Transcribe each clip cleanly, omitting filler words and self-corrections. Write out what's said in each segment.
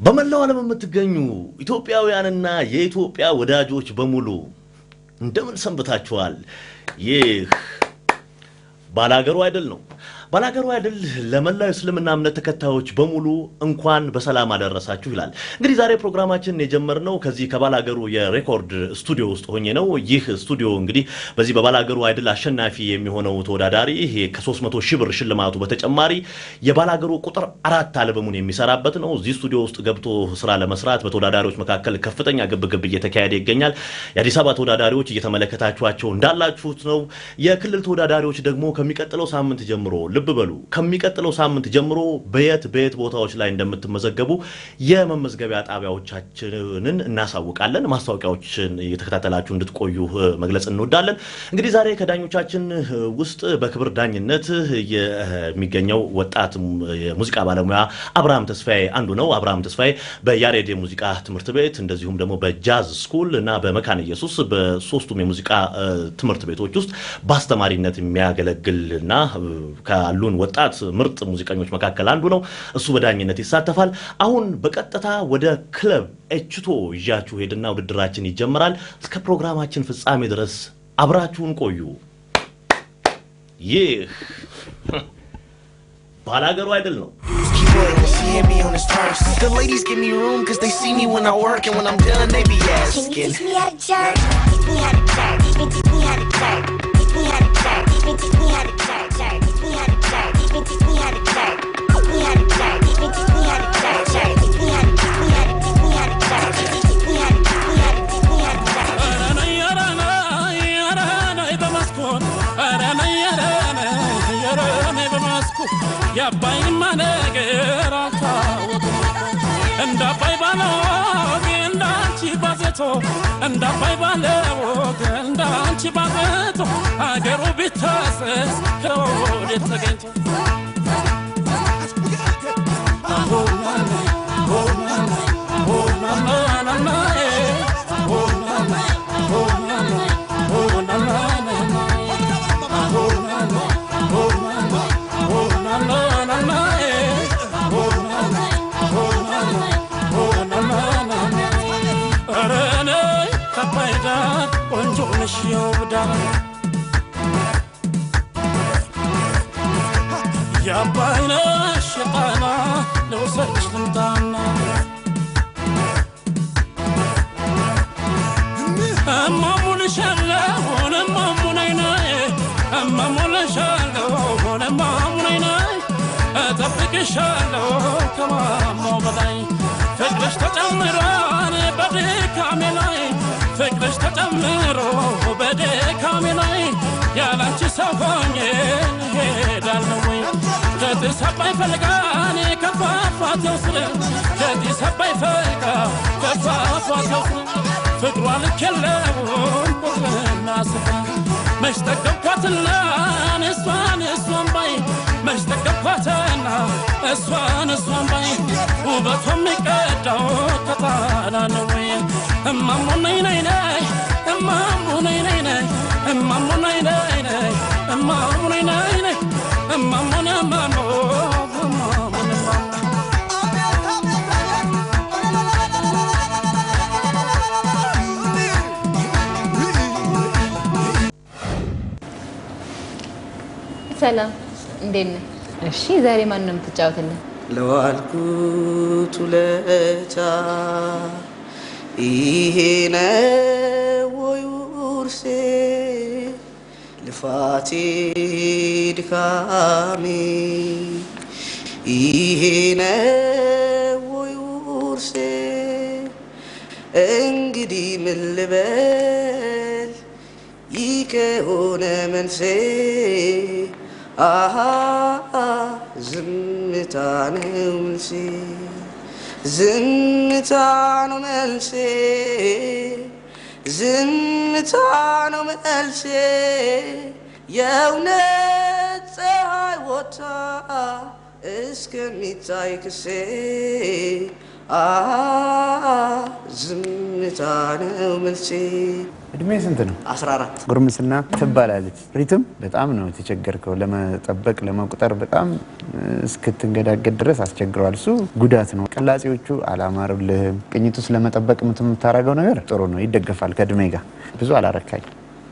በመላው ዓለም የምትገኙ ኢትዮጵያውያንና የኢትዮጵያ ወዳጆች በሙሉ እንደምን ሰንብታችኋል? ይህ ባላገሩ አይደል ነው። ባላገሩ አይደል ለመላው እስልምና እምነት ተከታዮች በሙሉ እንኳን በሰላም አደረሳችሁ ይላል። እንግዲህ ዛሬ ፕሮግራማችንን የጀመርነው ከዚህ ከባላገሩ የሬኮርድ ስቱዲዮ ውስጥ ሆኜ ነው። ይህ ስቱዲዮ እንግዲህ በዚህ በባላገሩ አይደል አሸናፊ የሚሆነው ተወዳዳሪ ከ300,000 ብር ሽልማቱ በተጨማሪ የባላገሩ ቁጥር 4 አልበሙን የሚሰራበት ነው። እዚህ ስቱዲዮ ውስጥ ገብቶ ስራ ለመስራት በተወዳዳሪዎች መካከል ከፍተኛ ግብግብ እየተካሄደ ይገኛል። የአዲስ አበባ ተወዳዳሪዎች እየተመለከታችኋቸው እንዳላችሁት ነው። የክልል ተወዳዳሪዎች ደግሞ ከሚቀጥለው ሳምንት ጀምሮ ልብበሉ ከሚቀጥለው ሳምንት ጀምሮ በየት ቦታዎች ላይ እንደምትመዘገቡ የመመዝገቢያ ጣቢያዎቻችንን እናሳውቃለን። ማስታወቂያዎችን እየተከታተላችሁ እንድትቆዩ መግለጽ እንወዳለን። እንግዲህ ዛሬ ከዳኞቻችን ውስጥ በክብር ዳኝነት የሚገኘው ወጣት የሙዚቃ ባለሙያ አብርሃም ተስፋዬ አንዱ ነው። አብርሃም ተስፋዬ በያሬድ የሙዚቃ ትምህርት ቤት እንደዚሁም ደግሞ በጃዝ ስኩል እና በመካነ ኢየሱስ በሶስቱም የሙዚቃ ትምህርት ቤቶች ውስጥ በአስተማሪነት የሚያገለግልና ካሉን ወጣት ምርጥ ሙዚቀኞች መካከል አንዱ ነው። እሱ በዳኝነት ይሳተፋል። አሁን በቀጥታ ወደ ክለብ ኤችቶ ይያችሁ ሄድና ውድድራችን ይጀምራል። እስከ ፕሮግራማችን ፍጻሜ ድረስ አብራችሁን ቆዩ። ይህ ባላገሩ አይደል ነው። The ladies give me room cause they see me when I work and when I'm done they be asking. Teach me how to jerk, teach me how to jerk, teach me how to jerk, teach me how to jerk, teach me how to jerk, teach me how to jerk, teach me how to jerk, teach me how to jerk, teach me how to jerk, teach me how to jerk, teach me how to jerk, teach me how to jerk, teach me how to ya bay maneger altaw enda bay balo enda chi bazeto enda bay balo enda chi bazeto ageru bitas kodi tagento oh mama oh mama oh mama na na oh mama oh mama oh na na يا باينا الشيطانة لو سرش لمطانا أما مولش اللون أما موليناي أما مولش اللون أما موليناي أتبك الشالو كما موضعي فكرش تتمران بديك عملاي فكرش تتمرو بديك عملاي يا لانشي سوفوني هيدالوي كدي سباي فلقاني كفافات يوصل كدي سباي فلقا كفافات يوصل فكروا لكلهم بغنا سفا مشتقب قتلنا نسوان باي مشتقب قتلنا نسوان باي وبفهم مكدو كتانا نوي أمامو نيناي أمامو نيناي أمامو نيناي أمامو نيناي أمامو نمامو ሰላም እንዴት ነህ? እሺ ዛሬ ማን ነው የምትጫወትልን? ለዋልኩት ውለታ ይሄ ነው ወይ ውርሴ ልፋቴ ድካሜ ይሄ ነው ወይ ውርሴ እንግዲህ ምን ልበል ይህ ከሆነ መልሴ ዝምታ ነው መልሴ ዝምታ ነው መልሴ ዝምታ ነው መልሴ የእውነት ፀሐይ ወጥታ እስከሚታይ ክሴ ዝምታ ነው መልሴ እድሜ ስንት ነው 14 ጉርምስና ትባላለች ሪትም በጣም ነው ተቸገርከው ለመጠበቅ ለመቁጠር በጣም እስክትንገዳገድ ድረስ አስቸግሯል እሱ ጉዳት ነው ቅላጼዎቹ አላማሩልህም ቅኝቱስ ለመጠበቅ የምታረጋው ነገር ጥሩ ነው ይደገፋል ከእድሜ ጋር ብዙ አላረካኝ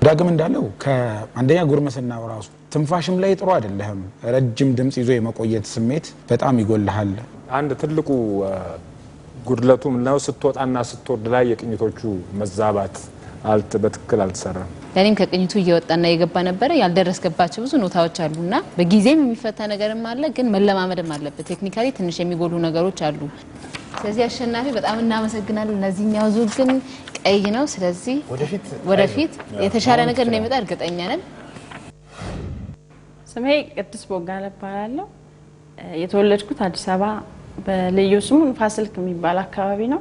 ዳግም እንዳለው ከአንደኛ ጉርምስናው ራሱ ትንፋሽም ላይ ጥሩ አይደለም ረጅም ድምጽ ይዞ የመቆየት ስሜት በጣም ይጎልሃል አንድ ትልቁ ጉድለቱ ነው ስትወጣና ስትወርድ ላይ የቅኝቶቹ መዛባት በትክክል አልተሰራም ለኔም ከቅኝቱ እየወጣና እየገባ ነበር ያልደረስከባቸው ብዙ ኖታዎች አሉና በጊዜም የሚፈታ ነገርም አለ ግን መለማመድም አለበት ቴክኒካሊ ትንሽ የሚጎሉ ነገሮች አሉ ስለዚህ አሸናፊ በጣም እናመሰግናለን እነዚህኛው ዙር ግን ቀይ ነው ስለዚህ ወደፊት የተሻለ ነገር እንደሚመጣ እርግጠኛ ነን ስሜ ቅድስ ቦጋለ እባላለሁ የተወለድኩት አዲስ አበባ በልዩ ስሙ ንፋስ ስልክ የሚባል አካባቢ ነው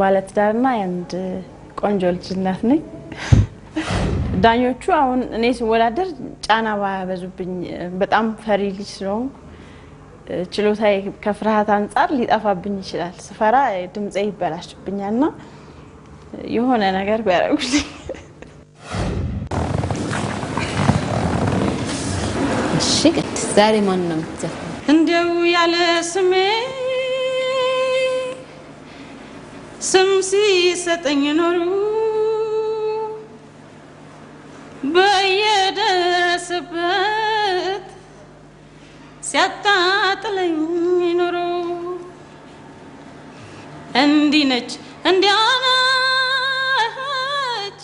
ባለትዳርና አንድ ቆንጆ ልጅ እናት ነኝ ዳኞቹ አሁን እኔ ስወዳደር ጫና ባያበዙብኝ በጣም ፈሪ ልጅ ስለሆንኩ ችሎታዬ ከፍርሃት አንፃር ሊጠፋብኝ ይችላል ስፈራ ድምጼ ይበላሽብኛልና የሆነ ነገር ቢያረጉልኝ እሺ ዛሬ ማን ነው የምትዘፍነው እንደው ያለ ስሜ ስም ሲሰጠኝ ኖሩ በየደረሰበት ሲያጣጥለኝ ኖሩ እንዲህ ነች እንዲያ ነች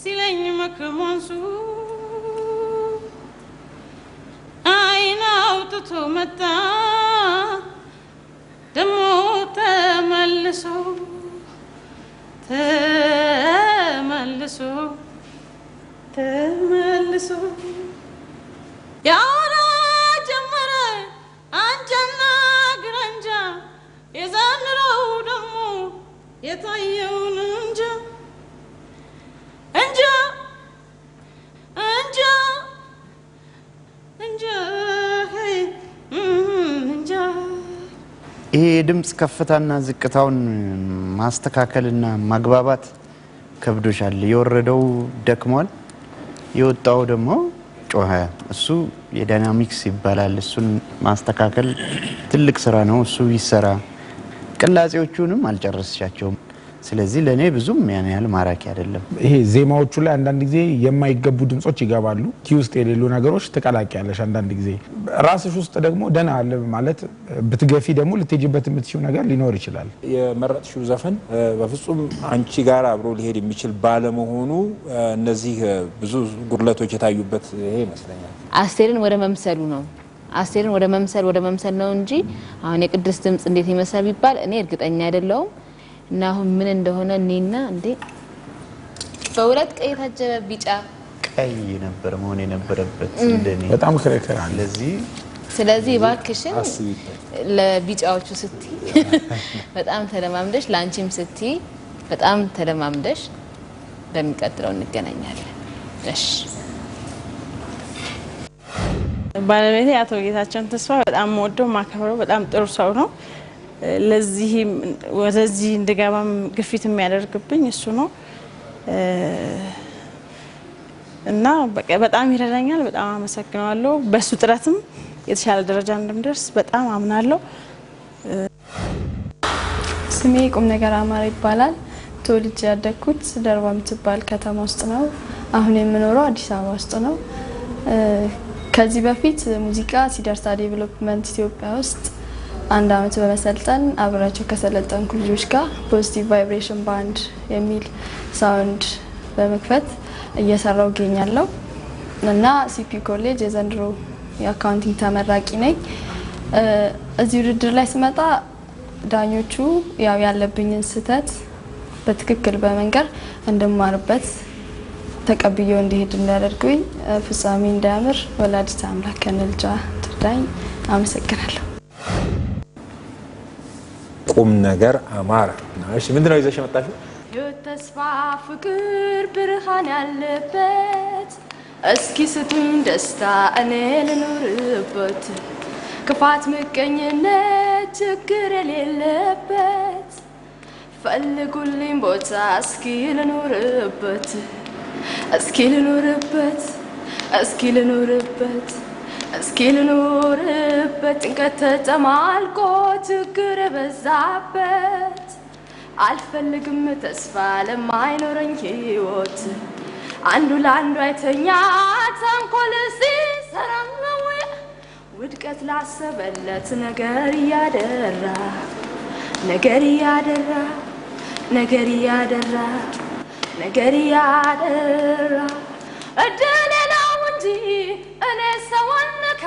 ሲለኝ መክሞንሱ አይን አውጥቶ መጣ ደሞ ተመልሶ ያወራ ጀመረ አንጃና ግረንጃ የዘንድሮው ደሞ የታየውን እንጃ ይሄ ድምጽ ከፍታና ዝቅታውን ማስተካከልና ማግባባት ከብዶሻል የወረደው ደክሟል የወጣው ደግሞ ጮኸ እሱ የዳይናሚክስ ይባላል እሱን ማስተካከል ትልቅ ስራ ነው እሱ ይሰራ ቅላጼዎቹንም አልጨረስሻቸውም ስለዚህ ለኔ ብዙም ያን ያህል ማራኪ አይደለም ይሄ ዜማዎቹ ላይ አንዳንድ ጊዜ የማይገቡ ድምጾች ይገባሉ ኪ ውስጥ የሌሉ ነገሮች ተቀላቅያለሽ አንዳንድ ጊዜ ራስሽ ውስጥ ደግሞ ደና አለ ማለት ብትገፊ ደግሞ ልትሄጂበት የምትችው ነገር ሊኖር ይችላል የመረጥሽው ዘፈን በፍጹም አንቺ ጋር አብሮ ሊሄድ የሚችል ባለመሆኑ እነዚህ ብዙ ጉድለቶች የታዩበት ይሄ ይመስለኛል አስቴርን ወደ መምሰሉ ነው አስቴርን ወደ መምሰል ነው እንጂ አሁን የቅድስት ድምጽ እንዴት ይመስላል ቢባል እኔ እርግጠኛ አይደለሁም እና አሁን ምን እንደሆነ እኔና እንዴ በሁለት ቀይ ታጀበ ቢጫ ቀይ ነበር መሆን የነበረበት እንደኔ በጣም ከረከራል ስለዚህ ባክሽን ለቢጫዎቹ ስቲ በጣም ተለማምደሽ ላንቺም ስቲ በጣም ተለማምደሽ በሚቀጥለው እንገናኛለን እሺ ባለቤቴ አቶ ጌታቸውን ተስፋ በጣም ወዶ ማከብረው በጣም ጥሩ ሰው ነው ለዚህ ወደዚህ እንደገባም ግፊት የሚያደርግብኝ እሱ ነው እና በጣም ይረዳኛል በጣም አመሰግናለሁ በሱ ጥረትም የተሻለ ደረጃ እንደምደርስ በጣም አምናለሁ ስሜ ቁም ነገር አማረ ይባላል ተወልጄ ያደግኩት ደርባ የምትባል ከተማ ውስጥ ነው አሁን የምኖረው አዲስ አበባ ውስጥ ነው ከዚህ በፊት ሙዚቃ ሲደርሳ ዴቨሎፕመንት ኢትዮጵያ ውስጥ አንድ አመት በመሰልጠን አብራቸው ከሰለጠንኩ ልጆች ጋር ፖዚቲቭ ቫይብሬሽን ባንድ የሚል ሳውንድ በመክፈት እየሰራው ገኛለሁ እና ሲፒ ኮሌጅ የዘንድሮ የአካውንቲንግ ተመራቂ ነኝ እዚህ ውድድር ላይ ስመጣ ዳኞቹ ያው ያለብኝን ስህተት በትክክል በመንገር እንደማርበት ተቀብየው እንዲሄድ እንዳደርጉኝ ፍጻሜ እንዳያምር ወላዲተ አምላክ ከነልጇ ትርዳኝ አመሰግናለሁ ቁም ነገር አማረ እሺ ምንድነው ይዘሽ መጣሽው ተስፋ ፍቅር ብርሃን ያለበት እስኪ ስጡኝ ደስታ እኔ ልኑርበት ክፋት ምቀኝነት ችግር የሌለበት ፈልጉልኝ ቦታ እስኪ ልኖርበት እስኪ ልኖርበት እስኪ ልኖርበት እስኪ ልኖርበት ጭንቀት ተጨማልቆ ችግር በዛበት አልፈልግም ተስፋ ለማይኖረኝ ሕይወት አንዱ ለአንዱ አይተኛ ተንኮል ሲሰራ ነው ውድቀት ላሰበለት ነገር ያደራ ነገር ያደራ ነገር ያደራ ነገር ያደራ እድሌ ነው እንጂ እኔ ሰውን ነካ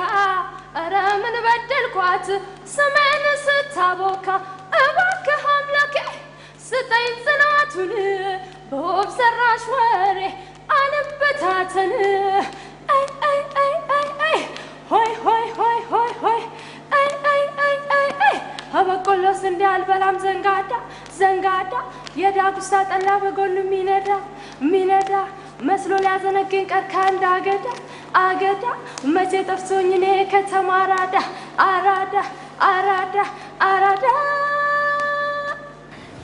ኧረ ምን በደልኳት ስሜን ስታቦካ እባክህ አምላኬ ስጠኝ ጽናቱን በወፍ ሰራሽ ወሬ አልበታተን አይ አይ አይ አይ አይ ሆይ ሆይ ሆይ ሆይ ሆይ አይ አይ አይ አይ አይ አበቆሎስ እንደ አልበላም ዘንጋዳ ዘንጋዳ የዳጉሳ ጠላ በጎኑ ሚነዳ መስሎ ሊያዘነገኝ ቀርካ እንዳገዳ አገዳ መቼ ጠፍቶኝ እኔ ከተማራዳ አራዳ አራዳ አራዳ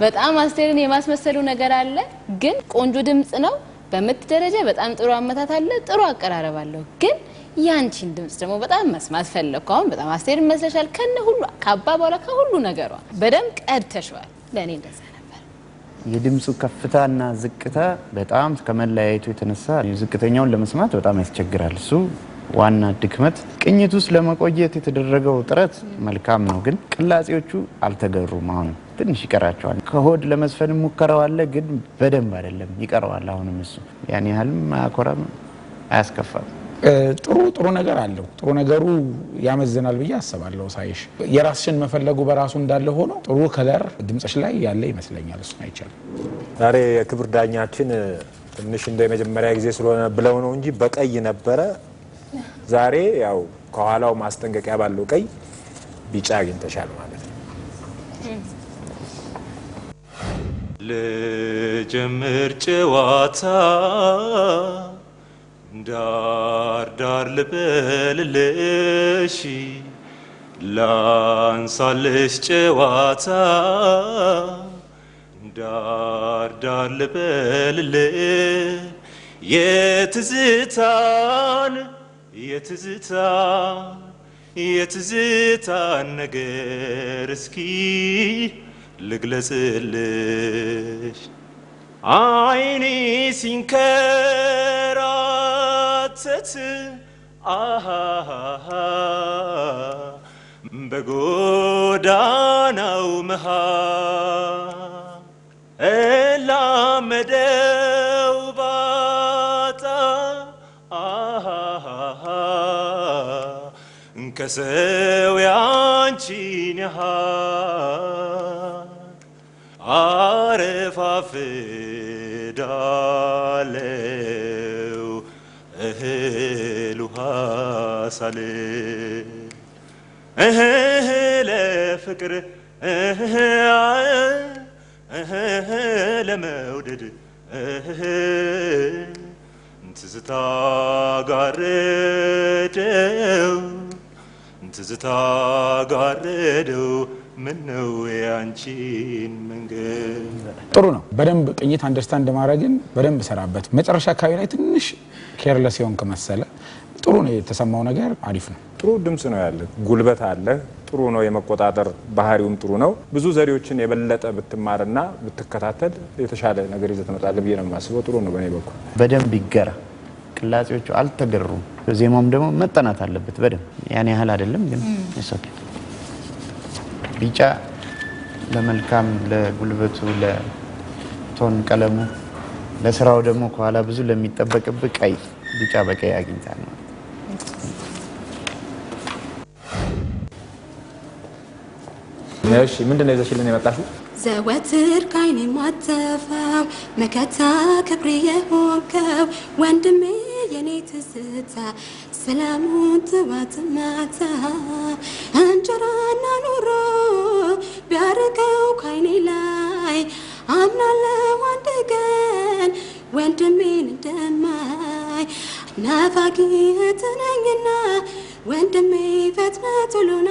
በጣም አስቴርን የማስመሰሉ ነገር አለ ግን ቆንጆ ድምጽ ነው በመት ደረጃ በጣም ጥሩ አመታት አለ ጥሩ አቀራረብ አለው ግን ያንቺን ድምጽ ደግሞ በጣም መስማት ፈለኩ አሁን በጣም አስቴርን መስለሻል ከነ ሁሉ ካባባላ ከሁሉ ነገሯ በደም ቀድተሽዋል ለኔ እንደዛ ነበር የድምጹ ከፍታና ዝቅታ በጣም ከመለያየቱ የተነሳ ዝቅተኛውን ለመስማት በጣም ያስቸግራል እሱ ዋና ድክመት ቅኝት ውስጥ ለመቆየት የተደረገው ጥረት መልካም ነው ግን ቅላጼዎቹ አልተገሩም አሁን ትንሽ ይቀራቸዋል ከሆድ ለመስፈን ሙከራው አለ ግን በደንብ አይደለም ይቀራዋል አሁንም እሱ ያን ያህልም አያኮራም አያስከፋም ጥሩ ነገር አለው ጥሩ ነገሩ ያመዝናል ብዬ አስባለሁ ሳይሽ የራስሽን መፈለጉ በራሱ እንዳለ ሆኖ ጥሩ ከለር ድምጽሽ ላይ ያለ ይመስለኛል እሱ አይቻል ዛሬ የክብር ዳኛችን ትንሽ እንደ መጀመሪያ ጊዜ ስለሆነ ብለው ነው እንጂ በቀይ ነበረ ዛሬ ያው ከኋላው ማስጠንቀቂያ ባለው ቀይ ቢጫ አግኝተሻል ማለት ነው ልጀምር ጨዋታ ዳር ዳር ልበልልሽ ላንሳልሽ ጨዋታ ዳር ዳር ልበልልሽ የትዝታን ነገር እስኪ ልግለጽልሽ አይኔ ሲንከራተት በጎዳናው መሃል እላመደው ባጣ ከሰው ያንቺን ያህል አረፋፍዳለው እህል ውሃ ሳል ለፍቅር ለመውደድ ትዝታ ጋረደው ምነው ያንቺን መንገድ ጥሩ ነው በደንብ ቅኝት አንደርስታንድ ማድረግን በደንብ ሰራበት መጨረሻ አካባቢ ላይ ትንሽ ኬርለስ ይሆን ከመሰለ ጥሩ ነው የተሰማው ነገር አሪፍ ነው ጥሩ ድምጽ ነው ያለ ጉልበት አለ ጥሩ ነው የመቆጣጠር ባህሪውም ጥሩ ነው ብዙ ዘሪዎችን የበለጠ ብትማርና ብትከታተል የተሻለ ነገር ይዘት መጣለ ብዬ ነው የማስበው ጥሩ ነው በኔ በኩል በደንብ ይገራ ቅላጼዎቹ አልተገሩም ዜማውም ደግሞ መጠናት አለበት በደንብ ያን ያህል አይደለም ግን እሰክ ቢጫ ለመልካም ለጉልበቱ ለቶን ቀለሙ ለስራው ደግሞ ከኋላ ብዙ ለሚጠበቅብ ቀይ ቢጫ በቀይ አግኝታል ነው እሺ ምንድነው ይዘሽልን የመጣሽው ዘወትር ካይኔ ማተፋው መከታ ክብሬ የሆንከው ወንድሜ የኔ ትዝታ ሰላሙን ጥዋት ማታ እንጀራና ኑሮ ቢያርቀው ካይኔ ላይ አምናለው አንድ ቀን ወንድሜን እንደማይ ናፋቂ እህት ነኝና ወንድሜ ፈጥነህ ቶሎና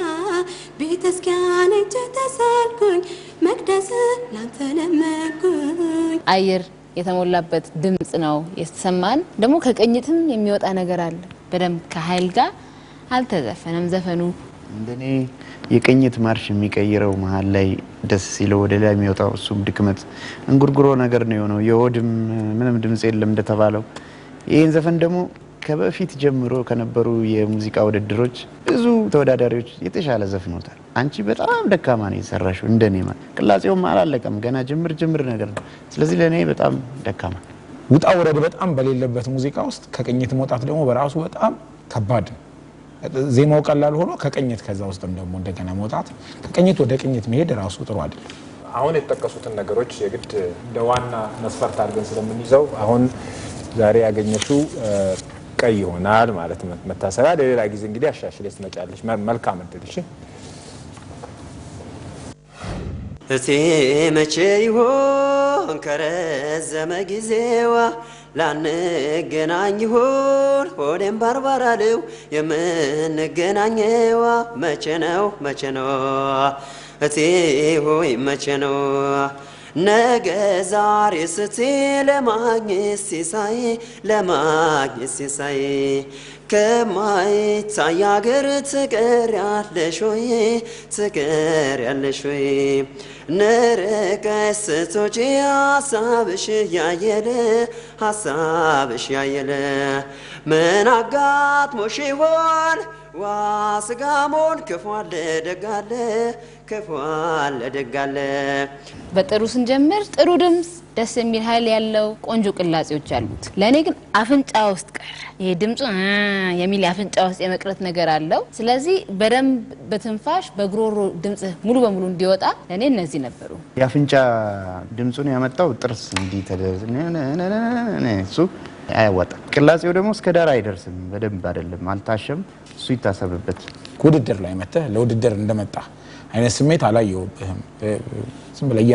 ቤተክርስቲያን እጅ ተሳልኩኝ መቅደስ ላንተ ለመንኩኝ አየር የተሞላበት ድምጽ ነው የተሰማን ደግሞ ከቀኝትም የሚወጣ ነገር አለ በደንብ ከኃይል ጋር አልተዘፈነም ዘፈኑ እንደኔ የቀኝት ማርሽ የሚቀይረው መሃል ላይ ደስ ሲለው ወደ ላይ የሚወጣው እሱም ድክመት እንጉርጉሮ ነገር ነው የሆነው የሆድም ምንም ድምጽ የለም እንደተባለው ይሄን ዘፈን ደግሞ ከበፊት ጀምሮ ከነበሩ የሙዚቃ ውድድሮች ብዙ ተወዳዳሪዎች የተሻለ ዘፍኖታል አንቺ በጣም ደካማ ነው የሰራሽው እንደኔ ማለት ቅላጼውም አላለቀም ገና ጅምር ነገር ነው ስለዚህ ለኔ በጣም ደካማ ውጣ ወረድ በጣም በሌለበት ሙዚቃ ውስጥ ከቀኝት መውጣት ደግሞ በራሱ በጣም ከባድ ነው ዜማው ቀላል ሆኖ ከቀኝት ከዛ ውስጥም ደግሞ እንደገና መውጣት ከቀኝት ወደ ቀኝት መሄድ ራሱ ጥሩ አይደለም አሁን የተጠቀሱትን ነገሮች የግድ ለዋና መስፈርት አድርገን ስለምንይዘው አሁን ዛሬ ያገኘችው ቀይ ይሆናል ማለት ነው መታሰቢያ ለሌላ ጊዜ እንግዲህ አሻሽለሽ ትመጫለሽ መልካም እድል እሺ እቴ መቼ ይሆን ከረዘመ ጊዜዋ ላንገናኝ ይሆን ሆዴም ባርባራለው የምንገናኘዋ መቼ ነው እቴ ሆይ መቼ ነው ነገ ዛሬ ስቲ ለማግኘት ሲሳይ ከማይታይ አገር ትቀሪያለሽ ወይ ነርቀሽ ስትወጪ ሀሳብሽ ያየለ ምን አጋጥሞሽ ይሆን ዋ ስጋሞን ክፏል ደጋለ በጥሩ ስንጀምር ጥሩ ድምጽ ደስ የሚል ኃይል ያለው ቆንጆ ቅላጼዎች አሉት ለኔ ግን አፍንጫ ውስጥ ቀረ ይሄ ድምጹ የሚል አፍንጫ ውስጥ የመቅረት ነገር አለው ስለዚህ በደንብ በትንፋሽ በግሮሮ ድምጽ ሙሉ በሙሉ እንዲወጣ ለኔ እነዚህ ነበሩ የአፍንጫ ድምጹን ያመጣው ጥርስ እንዲ እሱ አይወጣ ቅላጼው ደግሞ እስከ ዳር አይደርስም በደንብ አይደለም አልታሸም እሱ ይታሰብበት ውድድር ላይ መጣ ለውድድር እንደመጣ አይነት ስሜት አላየውብህም ዝም ብለህ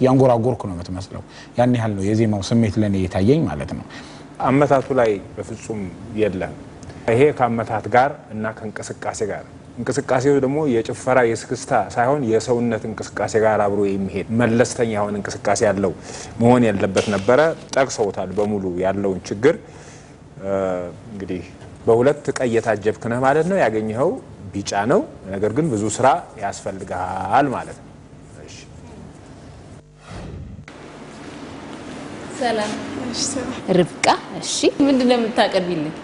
ያንጎራጎርኩ ነው የምትመስለው ያን ያህል ነው የዜማው ስሜት ለኔ የታየኝ ማለት ነው አመታቱ ላይ በፍጹም የለም ይሄ ከአመታት ጋር እና ከእንቅስቃሴ ጋር እንቅስቃሴው ደግሞ የጭፈራ የስክስታ ሳይሆን የሰውነት እንቅስቃሴ ጋር አብሮ የሚሄድ መለስተኛ የሆነ እንቅስቃሴ ያለው መሆን ያለበት ነበረ ጠቅሰውታል በሙሉ ያለውን ችግር እንግዲህ በሁለት ቀይ የታጀብክ ነህ ማለት ነው ያገኘኸው ቢጫ ነው ነገር ግን ብዙ ስራ ያስፈልጋል ማለት ነው እሺ ሰላም ርብቃ እሺ ምንድነው የምታቀርቢልኝ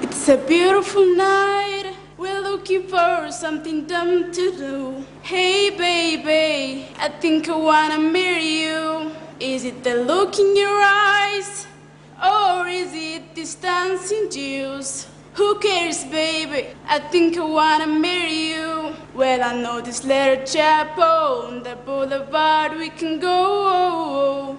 It's a beautiful night we're looking for something dumb to do Hey baby I think I wanna marry you Is it the look in your eyes or is it this dancing juice Who cares, baby? I think I wanna marry you. Well, I know this little chap on the boulevard we can go.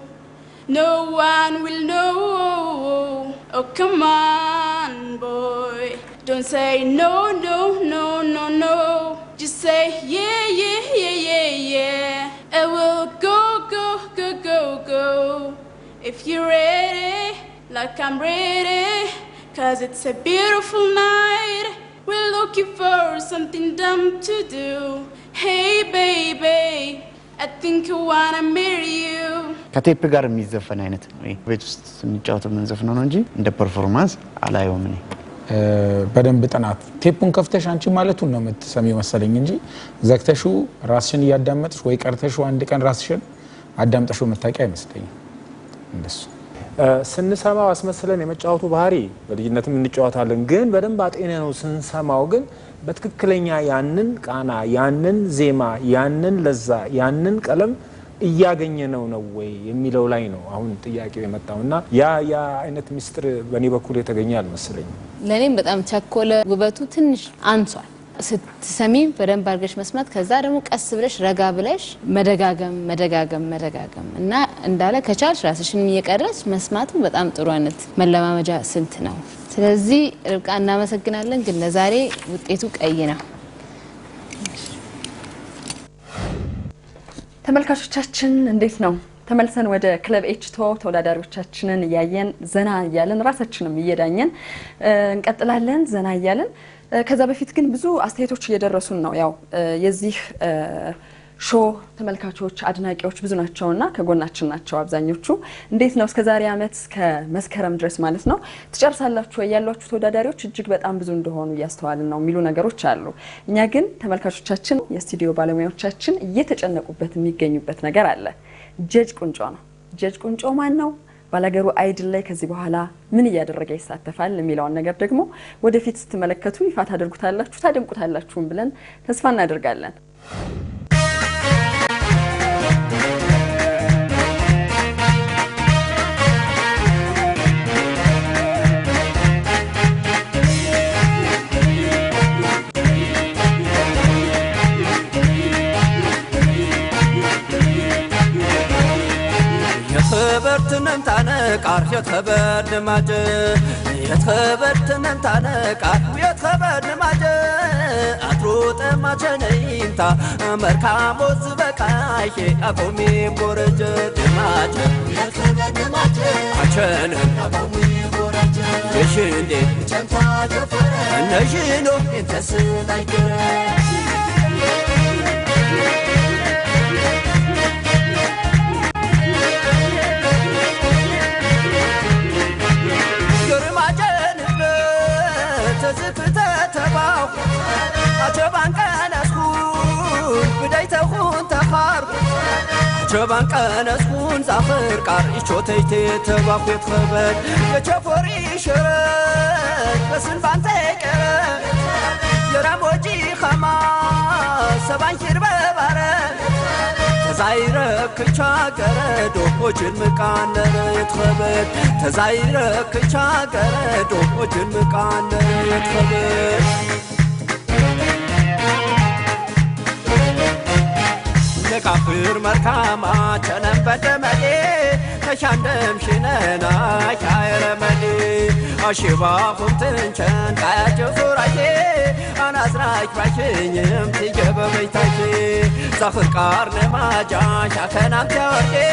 No one will know. Oh, come on, boy. Don't say no, no, no, no, no. Just say yeah, yeah, yeah, yeah, yeah. I will go, go, go, go, go. If you're ready, like I'm ready. Cause it's a beautiful night We're looking for something dumb to do Hey baby I think I wanna marry you ከቴፕ ጋር የሚዘፈን አይነት ነው ቤት ውስጥ ስንጫወት የምንዘፍነው ነው እንጂ እንደ ፐርፎርማንስ አላየውም እኔ በደንብ ጥናት ቴፑን ከፍተሽ አንቺ ማለቱን ነው የምትሰሚው መሰለኝ እንጂ ዘግተሽው ራስሽን እያዳመጥሽ ወይ ቀርተሽው አንድ ቀን ራስሽን አዳምጠሽው መታቂያ አይመስለኝም እንደሱ ስንሰማው አስመስለን የመጫወቱ ባህሪ በልጅነትም እንጫወታለን ግን በደንብ አጤነ ነው ስንሰማው ግን በትክክለኛ ያንን ቃና ያንን ዜማ ያንን ለዛ ያንን ቀለም እያገኘ ነው ወይ የሚለው ላይ ነው አሁን ጥያቄው የመጣውና ያ አይነት ሚስጥር በኔ በኩል የተገኘ አልመስለኝ ለኔም በጣም ቸኮለ ውበቱ ትንሽ አንሷል ስትሰሚ በደንብ አድርገሽ መስማት ከዛ ደግሞ ቀስ ብለሽ ረጋ ብለሽ መደጋገም እና እንዳለ ከቻልሽ ራስሽን እየቀረጽ መስማቱ በጣም ጥሩ አይነት መለማመጃ ስልት ነው ስለዚህ ርብቃ እናመሰግናለን ግን ለዛሬ ውጤቱ ቀይ ነው ተመልካቾቻችን እንዴት ነው ተመልሰን ወደ ክለብ ኤችቶ ተወዳዳሪዎቻችንን ያየን ዘና ያለን ራሳችንም እየዳኘን እንቀጥላለን ዘና ያለን ከዛ በፊት ግን ብዙ አስተያየቶች እየደረሱን ነው። ያው የዚህ ሾው ተመልካቾች አድናቂዎች ብዙ ናቸውና ከጎናችን ናቸው አብዛኞቹ። እንዴት ነው እስከዛሬ አመት እስከ መስከረም ድረስ ማለት ነው ትጨርሳላችሁ ያሏችሁ ተወዳዳሪዎች እጅግ በጣም ብዙ እንደሆኑ እያስተዋልን ነው የሚሉ ነገሮች አሉ። እኛ ግን ተመልካቾቻችን የስቱዲዮ ባለሙያዎቻችን እየተጨነቁበት የሚገኙበት ነገር አለ። ጀጅ ቁንጮ ነው። ጀጅ ቁንጮ ማን ነው? ባላገሩ አይድል ላይ ከዚህ በኋላ ምን እያደረገ ይሳተፋል የሚለውን ነገር ደግሞ ወደፊት ስትመለከቱ ይፋ ታደርጉታላችሁ ታደምቁታላችሁም ብለን ተስፋ እናደርጋለን። يتخبرتنم تانقار يتخبر نماج يتخبرتنم تانقار يتخبر نماج أتروت ماجنينتا مركامو زبكاي أقومي برج نماج يتخبر نماج عشانم أقومي برج يشندي جنتا جفر نجينو انتسلايك شبان كان اسكون زاخر قار يشوتيت تباخيت خبر يشفوري شرك بس نبانتك يراموجي خما سبان كيربا بارا تزايرك كشاغر دوجن مكانر يتخبر تزايرك كشاغر دوجن مكانر يتخبر كافر مركاما جنم بدمدي تشاندم شننا خير مدي اشبا فمتنچن قاجفراي انا ازراك باشيم تجب بيتاكي زخر قارن ماجا شاكنام توركي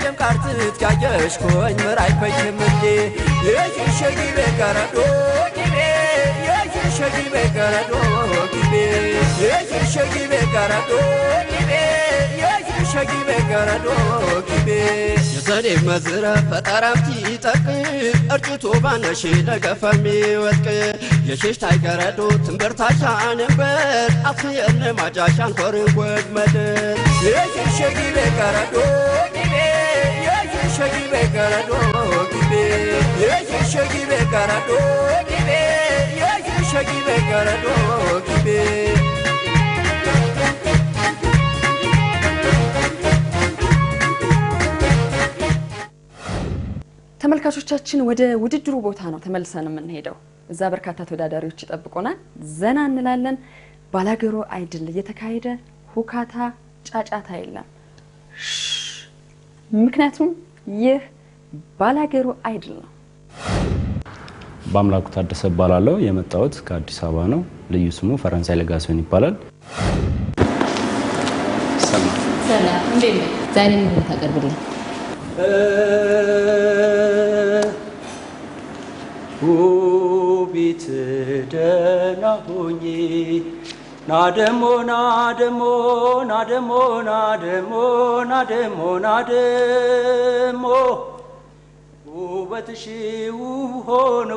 دم قارتت كاجش كوኝ مراي بكمدي يششگي بكردو كيبي يششگي بكردو كيبي يششگي بكردو كيبي شگی بگردو کیبی یزنی مزرع فترافتی تکی ارجوتو بانشی لگفمی وتکی یشش تایگردو تنبرتاشان بر افیل ماجاشان خورن گود مدر یشگی بگردو کیبی یشگی بگردو کیبی یشگی بگردو کیبی یشگی بگردو کیبی ተመልካቾቻችን ወደ ውድድሩ ቦታ ነው ተመልሰን የምንሄደው። እዛ በርካታ ተወዳዳሪዎች ይጠብቁናል። ዘና እንላለን። ባላገሩ አይድል እየተካሄደ ሁካታ ጫጫታ የለም። ምክንያቱም ይህ ባላገሩ አይድል ነው። በአምላኩ ታደሰ ባላለው የመጣሁት ከአዲስ አበባ ነው። ልዩ ስሙ ፈረንሳይ ለጋሲዮን ይባላል። ሰላም እንዴት ነህ? ዛሬ ምን ታቀርብልኝ? ውቢት ደህና ሁኚ ናደሞ ናደሞ ናደሞ ናደሞ ናደሞ ናደሞ ውበትሽ ውብ ሆኖ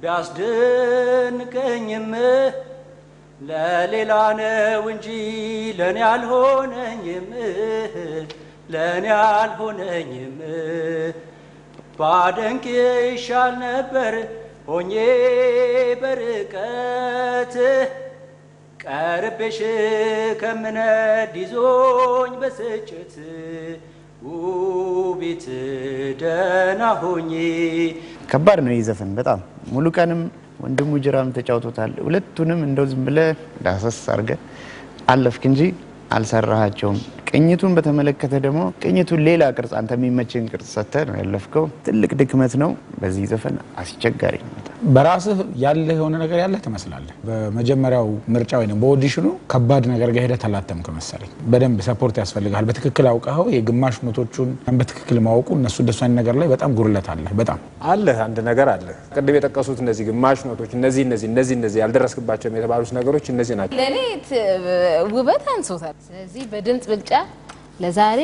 ቢያስደንቀኝም ለሌላ ነው እንጂ ለኔ አልሆነኝም ለኔ አልሆነኝም ባደንቅ ይሻል ነበር ሆኜ በርቀት ቀርቤሽ ከምነድ ይዞኝ በስጭት ውቢት ደህና ሁኚ። ከባድ ነው ይዘፈን በጣም ሙሉ ቀንም ወንድሙ ጅራም ተጫውቶታል። ሁለቱንም እንደው ዝም ብለህ ዳሰስ አርገ አለፍክ እንጂ አልሰራሃቸውም። ቅኝቱን በተመለከተ ደግሞ ቅኝቱን ሌላ ቅርጽ አንተ የሚመችን ቅርጽ ሰጥተህ ነው ያለፍከው። ትልቅ ድክመት ነው በዚህ ዘፈን አስቸጋሪ ነው። በራስህ ያለ የሆነ ነገር ያለ ትመስላለህ። በመጀመሪያው ምርጫ ወይንም በኦዲሽኑ ከባድ ነገር ጋር ሄደህ ተላተምክ መሰለኝ። በደንብ ሰፖርት ያስፈልጋል። በትክክል አውቀኸው የግማሽ ኖቶቹን በትክክል ማወቁ እነሱ ደሷን ነገር ላይ በጣም ጉርለት አለ። በጣም አለ አንድ ነገር አለ። ቅድም የጠቀሱት እነዚህ ግማሽ ኖቶች እነዚህ ያልደረስክባቸው የተባሉት ነገሮች እነዚህ ናቸው። ለኔ ውበት አንሶታል። ስለዚህ በድምጽ ብልጫ ለዛሬ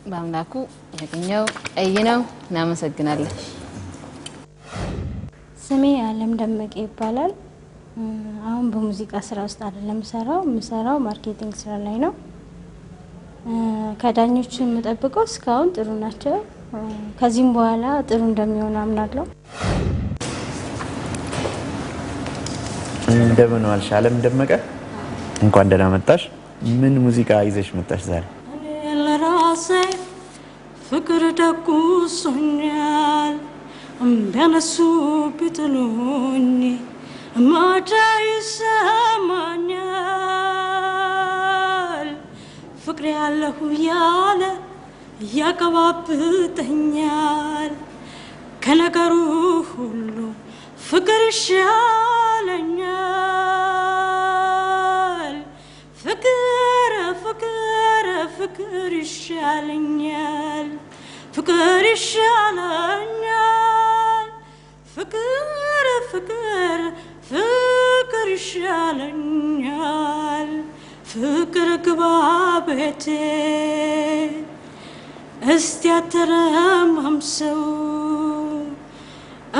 በአምላኩ ያገኘው ቀይ ነው። እናመሰግናለን። ስሜ አለም ደመቀ ይባላል። አሁን በሙዚቃ ስራ ውስጥ አይደለም የምሰራው ማርኬቲንግ ስራ ላይ ነው። ከዳኞቹ የምጠብቀው እስካሁን ጥሩ ናቸው። ከዚህም በኋላ ጥሩ እንደሚሆን አምናለሁ። እንደምን ዋልሽ አለም ደመቀ? እንኳን ደህና መጣሽ። ምን ሙዚቃ ይዘሽ መጣሽ ዛሬ? ለራሴ ፍቅር ደጉሶኛል በነሱ ቢጥሉኝ ማታ ይሰማኛል ፍቅር ያለሁ ያለ ያቀባብተኛል ከነገሩ ሁሉ ፍቅር ይሻለኛል ፍቅር ፍቅር ፍቅር ይሻለኛል ፍቅር ይሻለኛል ፍቅር ፍቅር ፍቅር ይሻለኛል ፍቅር ግባ ቤቴ እስቲ አተረማምሰው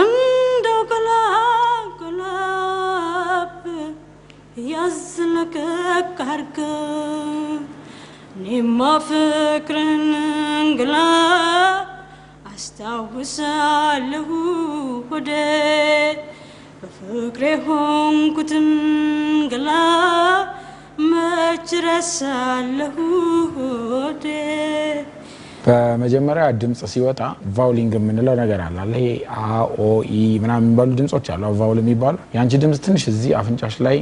እንደው ገላብ ያዝለቀቅ አድርገው እኔማ ፍቅርን እንግላ አስታውሳለሁ ሆዴ በፍቅሬ ሆንኩትን ገላ መች ረሳለሁ ሆዴ። በመጀመሪያ ድምጽ ሲወጣ ቫውሊንግ የምንለው ነገር አለ። ይሄ አ ኦ ኢ ምናምን የሚባሉ ድምጾች አሉ። ቫውል የሚባሉ ያንቺ ድምጽ ትንሽ እዚህ አፍንጫሽ ላይ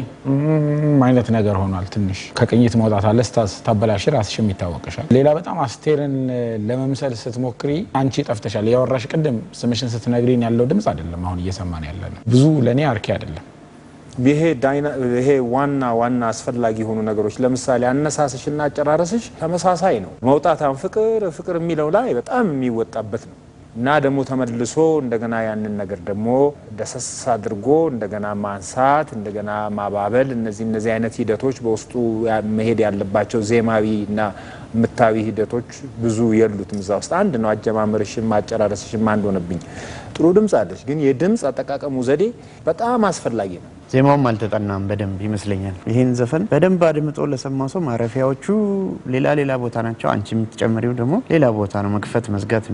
አይነት ነገር ሆኗል። ትንሽ ከቅኝት መውጣት አለ። ስታበላሽ ራስሽም ይታወቅሻል። ሌላ በጣም አስቴርን ለመምሰል ስትሞክሪ አንቺ ጠፍተሻል። ያወራሽ ቅድም ስምሽን ስትነግሪን ያለው ድምጽ አይደለም አሁን እየሰማን ያለነው። ብዙ ለኔ አርኪ አይደለም። ይሄ ዋና አስፈላጊ የሆኑ ነገሮች ለምሳሌ አነሳስሽና አጨራረስሽ ተመሳሳይ ነው። መውጣታን ፍቅር የሚለው ላይ በጣም የሚወጣበት ነው እና ደግሞ ተመልሶ እንደገና ያንን ነገር ደግሞ ደሰስ አድርጎ እንደገና ማንሳት እንደገና ማባበል እነዚህ አይነት ሂደቶች በውስጡ መሄድ ያለባቸው ዜማዊና ምታዊ ሂደቶች ብዙ የሉትም። እዛ ውስጥ አንድ ነው አጀማመርሽም አጨራረስሽም አንድ ሆነብኝ። ጥሩ ድምጽ አለሽ፣ ግን የድምጽ አጠቃቀሙ ዘዴ በጣም አስፈላጊ ነው። ዜማውም አልተጠናም በደንብ ይመስለኛል። ይሄን ዘፈን በደንብ አድምጦ ለሰማ ሰው ማረፊያዎቹ ሌላ ቦታ ናቸው። አንቺ የምትጨምሪው ደግሞ ሌላ ቦታ ነው። መክፈት መዝጋት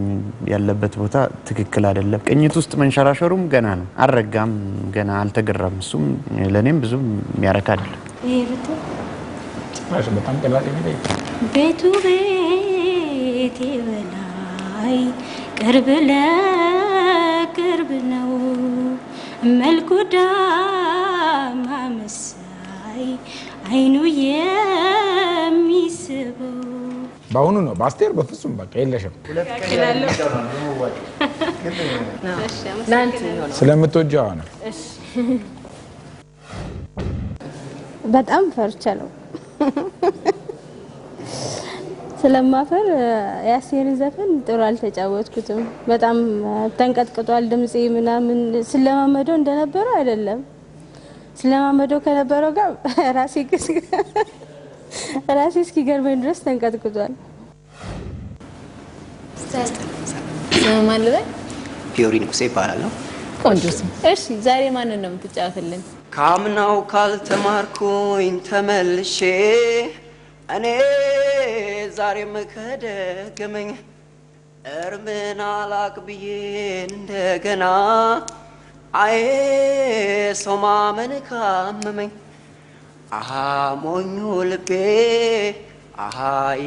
ያለበት ቦታ ትክክል አይደለም። ቅኝት ውስጥ መንሸራሸሩም ገና ነው፣ አልረጋም፣ ገና አልተገራም። እሱም ለኔም ብዙም የሚያረካ አይደለም። በጣም ቀላል ነው። ቤቱ ቤቴ በላይ ቅርብ ለቅርብ ነው መልኩ ዳማ መሳይ አይኑ የሚስበው በአሁኑ ነው። በአስቴር በፍጹም በቃ የለሽም። ስለምትወጂው ነው። በጣም ፈርቻለሁ። ስለማፈር የአስቴርን ዘፈን ጥሩ አልተጫወትኩትም። በጣም ተንቀጥቅጧል ድምጼ ምናምን። ስለማመደው እንደነበረው አይደለም። ስለማመደው ከነበረው ጋር ራሴ እስኪገርመኝ ድረስ ተንቀጥቅጧል። ማን ልበል? ፊዮሪ ንጉሴ ይባላለሁ። ቆንጆ ስም። እሺ ዛሬ ማንን ነው የምትጫወትልን? ካምናው ካልተማርኩኝ ተመልሼ እኔ ዛሬም ከደገመኝ እርምን አላቅ ብዬን እንደገና አዬ ሰው ማመን ካመመኝ አሃ ሞኙ ልቤ አሃ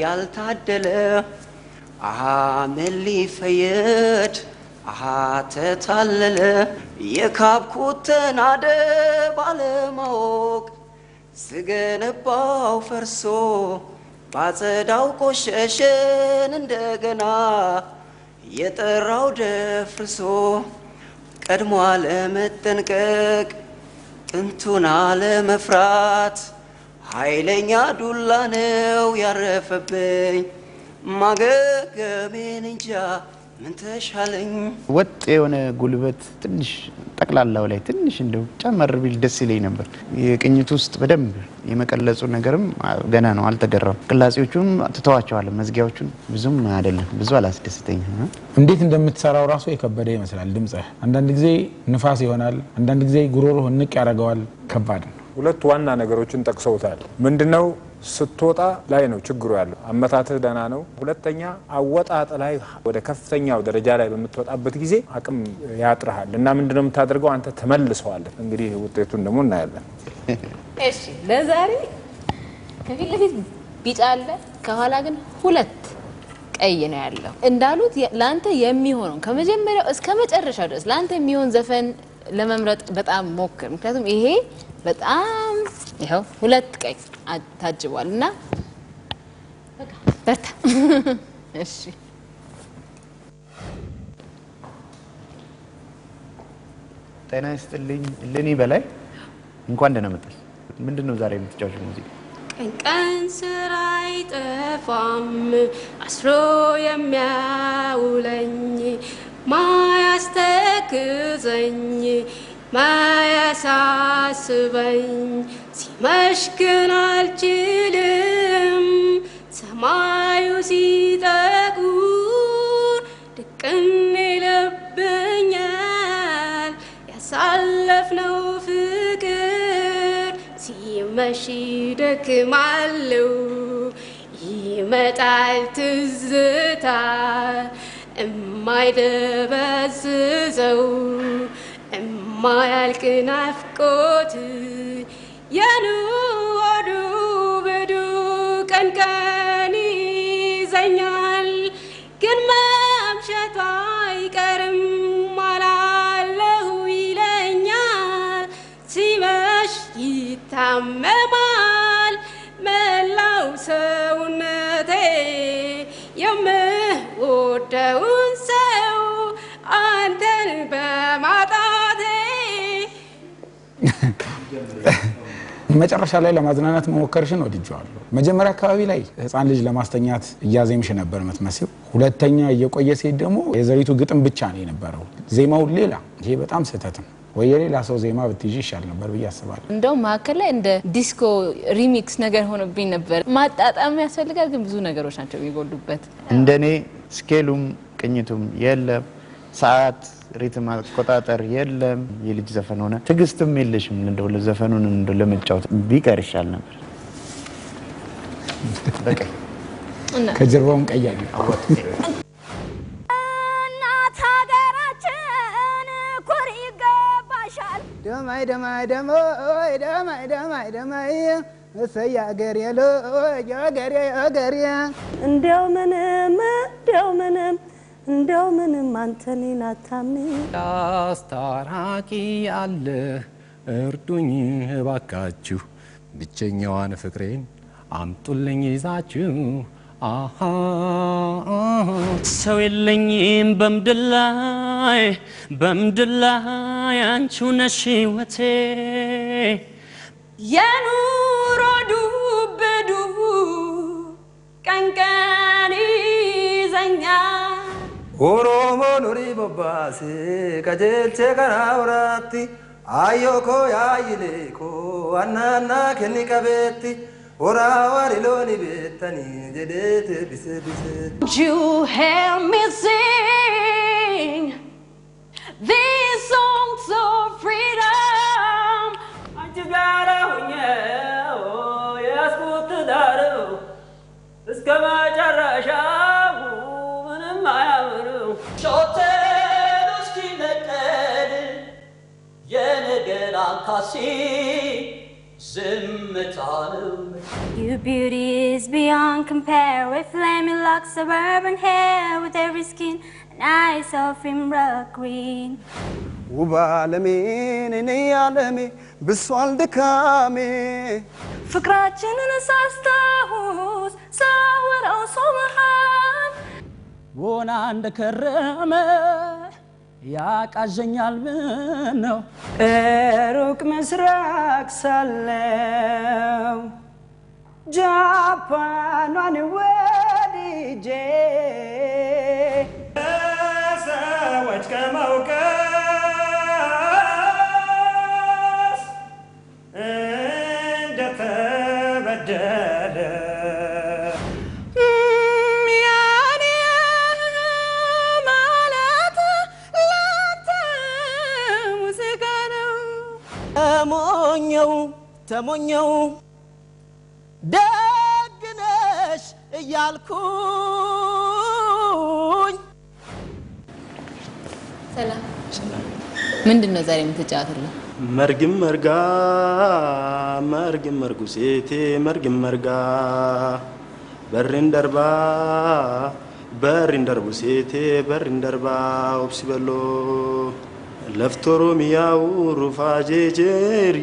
ያልታደለ አሃ ምን ሊፈየድ አሃ ተታለለ የካብኩትን አደ ባለማወቅ ስገነባው ፈርሶ ባጸዳው ቆሸሸን እንደገና የጠራው ደፍርሶ ቀድሞ አለመጠንቀቅ ጥንቱን አለመፍራት ኃይለኛ ዱላ ነው ያረፈብኝ ማገገሜን እንጃ ምን ተሻለኝ ወጥ የሆነ ጉልበት ትንሽ ጠቅላላው ላይ ትንሽ እንደው ጨመር ቢል ደስ ይለኝ ነበር። የቅኝት ውስጥ በደንብ የመቀለጹ ነገርም ገና ነው አልተገራም። ቅላጼዎቹም ተተዋቸዋል መዝጊያዎቹን ብዙም አይደለም ብዙ አላስደስተኝም። እንዴት እንደምትሰራው ራሱ የከበደ ይመስላል ድምጽህ። አንዳንድ ጊዜ ንፋስ ይሆናል፣ አንዳንድ ጊዜ ጉሮሮህ ንቅ ያደርገዋል። ከባድ ነው። ሁለት ዋና ነገሮችን ጠቅሰውታል። ምንድነው ስትወጣ ላይ ነው ችግሩ ያለው። አመታትህ ደህና ነው። ሁለተኛ አወጣጥ ላይ ወደ ከፍተኛው ደረጃ ላይ በምትወጣበት ጊዜ አቅም ያጥራሃል እና ምንድነው የምታደርገው አንተ ተመልሰዋለህ። እንግዲህ ውጤቱን ደግሞ እናያለን። እሺ ለዛሬ ከፊት ለፊት ቢጫ አለ፣ ከኋላ ግን ሁለት ቀይ ነው ያለው። እንዳሉት ላንተ የሚሆነው ከመጀመሪያው እስከ መጨረሻው ድረስ ላንተ የሚሆን ዘፈን ለመምረጥ በጣም ሞክር። ምክንያቱም ይሄ በጣም ይሄው ሁለት ቀይ ታጅቧልና በቃ በርታ። እሺ ጤና ይስጥልኝ ለኔ በላይ እንኳን ደህና መጣሽ። ምንድነው ዛሬ የምትጫወተው ሙዚቃ? ቀን ስራ አይጠፋም አስሮ የሚያውለኝ ማያስተክዘኝ ማያሳስበኝ ሲመሽ ግን አልችልም ሰማዩ ሲጠቁር ድቅን ይልብኛል ያሳለፍነው ፍቅር ሲመሽ ደክማለሁ ይመጣል ትዝታ እማይደበዝዘው እማያልቅ ናፍቆት የኑሮ ብዱ ቀን ቀን ይዘኛል ግን መምሸቱ አይቀርም አላለሁ ይለኛል ሲመሽ ይታመማል መላው ሰውነቴ የምወደውን ሰው አንተን በማጣቴ። መጨረሻ ላይ ለማዝናናት መሞከርሽን ወድጄዋለሁ። መጀመሪያ አካባቢ ላይ ህፃን ልጅ ለማስተኛት እያዜምሽ ነበር የምትመስለው። ሁለተኛ እየቆየ ሲሄድ ደግሞ የዘሪቱ ግጥም ብቻ ነው የነበረው፣ ዜማው ሌላ። ይሄ በጣም ስህተት ነው። ወይ የሌላ ሰው ዜማ ብትይዥ ይሻል ነበር ብዬ አስባለሁ። እንደውም መሀከል ላይ እንደ ዲስኮ ሪሚክስ ነገር ሆኖብኝ ነበር። ማጣጣም ያስፈልጋል፣ ግን ብዙ ነገሮች ናቸው የሚጎሉበት። እንደኔ ስኬሉም ቅኝቱም የለም፣ ሰዓት ሪትም አቆጣጠር የለም። የልጅ ዘፈን ሆነ ትግስትም የለሽም። እንደው ለዘፈኑን እንደው ለመጫወት ቢቀር ይሻል ነበር። በቃ ከጀርባውን ቀያኝ እናት ሀገራችን ኩሪ ይገባሻል። ደማይ ደማይ ደማይ ደማይ ደማይ ደማይ እሰይ አገሬ ሎይ አገሬ አገሬ እንደው ምንም አንተኔን አታምኝ አስታራቂ አለ እርዱኝ እባካችሁ ብቸኛዋን ፍቅሬን አምጡልኝ ይዛችሁ አሃ ሰው የለኝም በምድር ላይ አንቺው ነሽ ሕይወቴ የኑሮ ዱብዱ ቀን ቀን ይዘኛል ኦሮሞ ኑሪ ቦባሴ ቀጀልቼ ከናውራቲ አዮኮ ያይሌኮ አናና ከኒ ቀቤቲ ወራዋሪ ሎኒ ቤተኒ ጀዴት ቢሴ ቢሴ You help me sing these songs of freedom አንቺ ጋር ሆኜ ያስኩት ዳሩ እስከ መጨረሻው ምንም አያምርም ሾቴን እስኪነቀል የነገር አንካሴ Your beauty is beyond compare with flaming locks, suburban hair, with every skin and eyes of emerald green. ውብ ዓለሜን እኔ ዓለሜ ብሷል ድካሜ ፍቅራችንን ሳስታውስ ሳወራው ሰው መሃል ቦና እንደከረመ ያቃዠኛል ነው ሩቅ ምስራቅ ሳለው ጃፓኗን ወድጄ ሰዎች ከመውቀስ እንደተበደለ ያኔ ማለት ላንተ ሙዚቃ ነው። ተሞኘው ደግነሽ እያልኩኝ ሰላም ምንድን ነው ዛሬ የምትጫወትልን? መርግም መርጉ ሴቴ መርግም መርጋ በሪን ደርቡ ሴቴ በሪን ደርባ ኦብሲ በሎ ለፍቶሮ ሚያው ሩፋ ጄጄሪ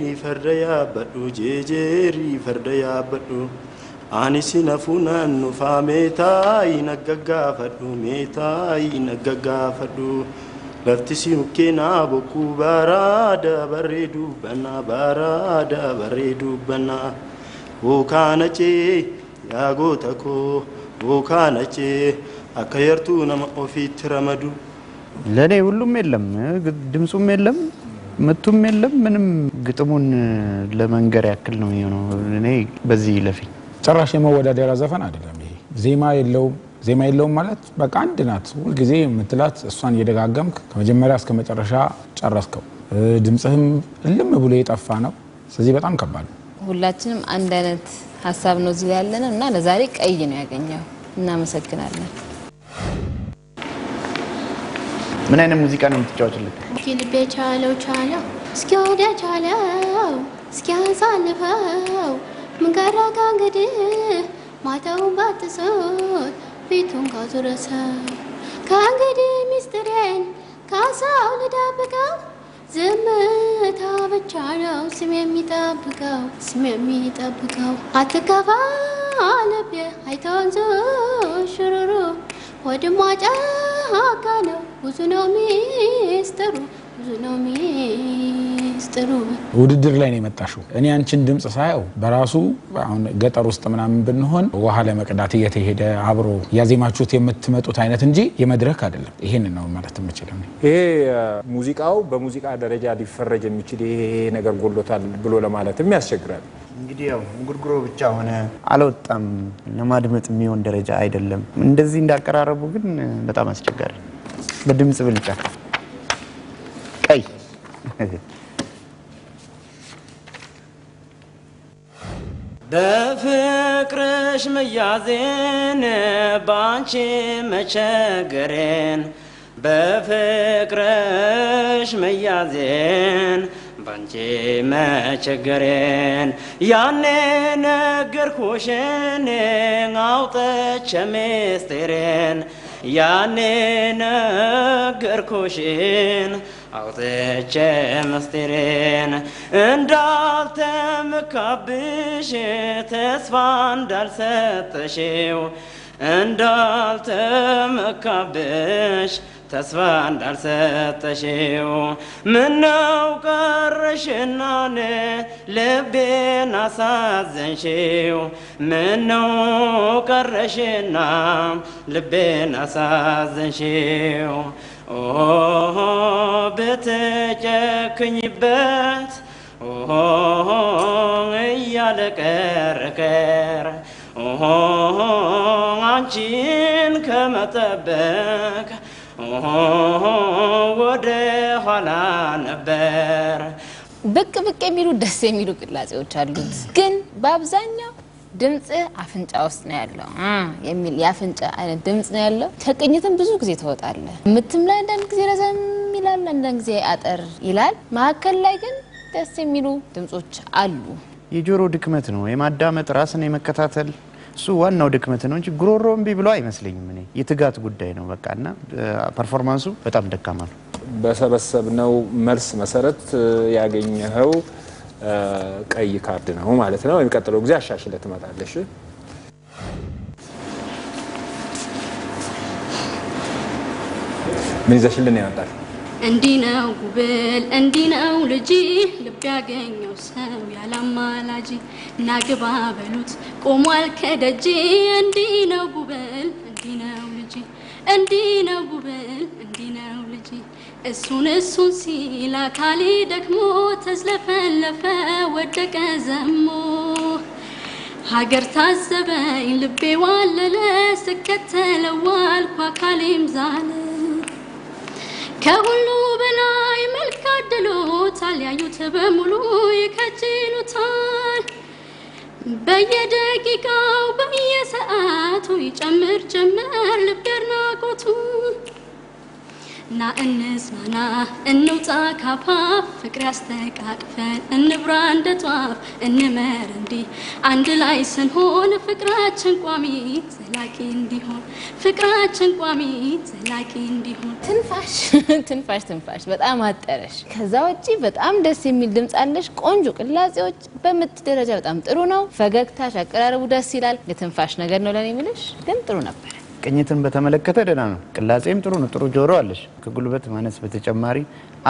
ፈርደያ በዱ አኒሲ ነፉናን ኑፋ ሜታይ ነገጋፈዱ ለፍቲሲ ሙኬና ቦኩ ባራዳ በሬዱ በና ቦካነቼ ያጎተኮ ቦካነቼ አከየርቱ ነመ ኦፊት ረመዱ ለኔ ሁሉም የለም ድምጹም የለም ምቱም የለም ምንም ግጥሙን ለመንገር ያክል ነው የሚሆነው እኔ በዚህ ለፊ ጭራሽ የመወዳደሪያ ዘፈን አይደለም ይሄ ዜማ የለውም ማለት በቃ አንድ ናት ሁሉ ጊዜ የምትላት እሷን እየደጋገምክ ከመጀመሪያ እስከ መጨረሻ ጨረስከው ድምጽህም እልም ብሎ የጠፋ ነው ስለዚህ በጣም ከባድ ነው ሁላችንም አንድ አይነት ሐሳብ ነው እዚህ ያለነው እና ለዛሬ ቀይ ነው ያገኘው እናመሰግናለን ምን አይነት ሙዚቃ ነው የምትጫወቱልን? ልቤ ቻለው እስኪ ወደ ቻለው እስኪ አንሳልፈው ምን ቀረጋ እንግዲህ ማታው ባትሶት ቤቱን ካዙረሰው ከእንግዲህ ሚስጥሬን ካሳው ልደብቀው ዝምታ ብቻ ነው ስም የሚጠብቀው አትከፋ ልቤ አይተወንዞ ሽሩሩ ወድማ ጫካ ነው ብዙ ነው ሚስጥሩ ውድድር ላይ ነው የመጣሽው እኔ አንቺን ድምጽ ሳየው በራሱ አሁን ገጠር ውስጥ ምናምን ብንሆን ውሃ ለመቅዳት እየተሄደ አብሮ ያዜማችሁት የምትመጡት አይነት እንጂ የመድረክ አይደለም ይሄን ነው ማለት የምችለው ይሄ ሙዚቃው በሙዚቃ ደረጃ ሊፈረጅ የሚችል ይሄ ነገር ጎሎታል ብሎ ለማለትም ያስቸግራል እንግዲህ ያው ጉርጉሮ ብቻ ሆነ አልወጣም ለማድመጥ የሚሆን ደረጃ አይደለም እንደዚህ እንዳቀራረቡ ግን በጣም አስቸጋሪ በድምጽ ብልጫ ቀይ በፍቅርሽ መያዜን ባንቺ መቸገሬን በፍቅርሽ መያዜን ባንቺ መቸገሬን ያኔ ነገርኩሽን አውጥቼ ምስጢሬን ያኔ ነገርኩሽን አውጥቼ ምስጢሬን እንዳልተመካብሽ ተስፋ እንዳልሰጠሽው እንዳልተመካብሽ ተስፋ እንዳልሰጠሽው ምነው ቀረሽናን ልቤን አሳዘንሽው ምነው ቀረሽና ልቤን አሳዘንሽው ብትጨክኝበት እያለ ቀረቀረ አንቺን ከመጠበቅ ወደ ኋላ ነበር ብቅ የሚሉ ደስ የሚሉ ቅላጼዎች አሉት ግን በአብዛኛው ድምጽ አፍንጫ ውስጥ ነው ያለው የሚል ያፍንጫ አይነት ድምጽ ነው ያለው ተቀኝተን ብዙ ጊዜ ተወጣለ ምትም ላይ አንዳንድ ጊዜ ረዘም ይላል አንዳንድ ጊዜ አጠር ይላል ማከል ላይ ግን ደስ የሚሉ ድምጾች አሉ የጆሮ ድክመት ነው የማዳመጥ ራስን የመከታተል እሱ ዋናው ድክመት ነው እንጂ ጉሮሮ እምቢ ብሎ አይመስለኝም እኔ የትጋት ጉዳይ ነው በቃና ፐርፎርማንሱ በጣም ደካማ ነው በሰበሰብነው መልስ መሰረት ያገኘኸው ቀይ ካርድ ነው ማለት ነው የሚቀጥለው ጊዜ አሻሽለ ትመጣለሽ ምን ይዘሽልን ያወጣሽ? እንዲህ ነው ጉብል እንዲህ ነው ልጅ ልብ ያገኘው ሰው ያላማላጅ ናግባ በሉት ቆሟል ከደጅ እንዲህ ነው ጉብል እንዲህ ነው ልጅ እንዲህ ነው ጉብል እንዲህ ነው ልጅ እሱን ሲል አካሌ ደክሞ ተዝለፈለፈ ወደቀ ዘሞ ሀገር ታዘበኝ ልቤ ዋለለ ስከተለው ዋልኩ አካሌም ዛለ ከሁሉ በላይ መልክ አድሎታል ያዩት በሙሉ ይከጅሉታል በየደቂቃው በየሰዓቱ ይጨምር ጀመር ልብ አድናቆቱ ና እንዝናና እንውጣ ካፋፍ ፍቅር ያስተቃቅፈን እንብራ እንደ ጧፍ እንመር እንዲህ አንድ ላይ ስንሆን ፍቅራችን ቋሚ ዘላቂ እንዲሆን ፍቅራችን ቋሚ ዘላቂ እንዲሆን ትንፋሽ ትንፋሽ ትንፋሽ በጣም አጠረሽ ከዛ ውጪ በጣም ደስ የሚል ድምጽ አለሽ ቆንጆ ቅላጼዎች በምት ደረጃ በጣም ጥሩ ነው ፈገግታሽ አቀራረቡ ደስ ይላል የትንፋሽ ነገር ነው ለኔ ምልሽ ግን ጥሩ ነበር ቅኝትን በተመለከተ ደህና ነው ቅላጼም ጥሩ ነው ጥሩ ጆሮ አለሽ ከጉልበት ማነስ በተጨማሪ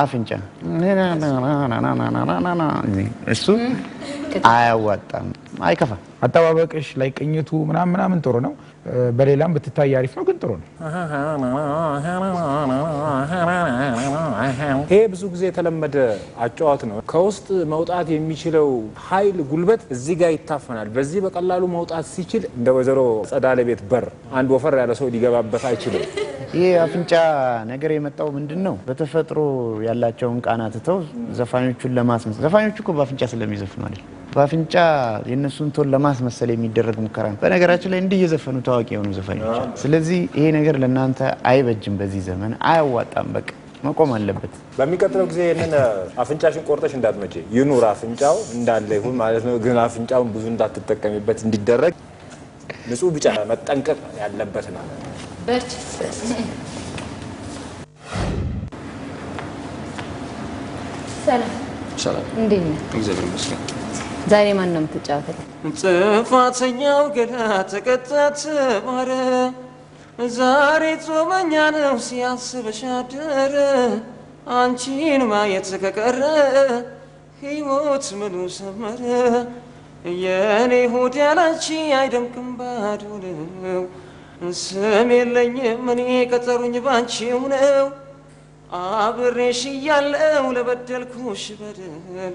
አፍንጫ እሱ አያዋጣም አይከፋ አጠባበቅሽ ላይ ቅኝቱ ምናምን ጥሩ ነው በሌላም ብትታይ አሪፍ ነው ግን ጥሩ ነው ይሄ ብዙ ጊዜ የተለመደ አጫዋት ነው ከውስጥ መውጣት የሚችለው ኃይል ጉልበት እዚህ ጋር ይታፈናል በዚህ በቀላሉ መውጣት ሲችል እንደ ወዘሮ ጸዳለ ቤት በር አንድ ወፈር ያለ ሰው ሊገባበት አይችልም ይሄ አፍንጫ ነገር የመጣው ምንድነው በተፈጥሮ ያላቸውን ቃናትተው ዘፋኞቹን ለማስመሰል ዘፋኞቹ እኮ በአፍንጫ ስለሚዘፍኑ አይደል በአፍንጫ የነሱን ቶን ለማስመሰል የሚደረግ ሙከራ ነው በነገራችን ላይ እንዲህ እየዘፈኑ ታዋቂ የሆኑ ዘፋኞች ስለዚህ ይሄ ነገር ለናንተ አይበጅም በዚህ ዘመን አያዋጣም በቃ መቆም አለበት በሚቀጥለው ጊዜ እነን አፍንጫሽን ቆርጠሽ እንዳትመጪ ይኑር አፍንጫው እንዳለ ይሁን ማለት ነው ግን አፍንጫውን ብዙ እንዳትጠቀሚበት እንዲደረግ ንጹህ ብቻ መጠንቀቅ ያለበት ነው በርቺ ሰላም እንዴት ነህ እግዚአብሔር ይመስገን ዛሬ ማን ነው የምትጫወተው ጥፋተኛው ገና ተቀጣ ተማረ ዛሬ ጾመኛ ነው ሲያስብሽ አደረ አንቺን ማየት ከቀረ ሕይወት ምኑ ሰመረ የኔ ሆድ ያላንቺ አይደምቅም ባዶ ነው ስም የለኝም እኔ ቀጠሩኝ ባንቺው ነው አብሬሽ እያለው ለበደልኩሽ በደል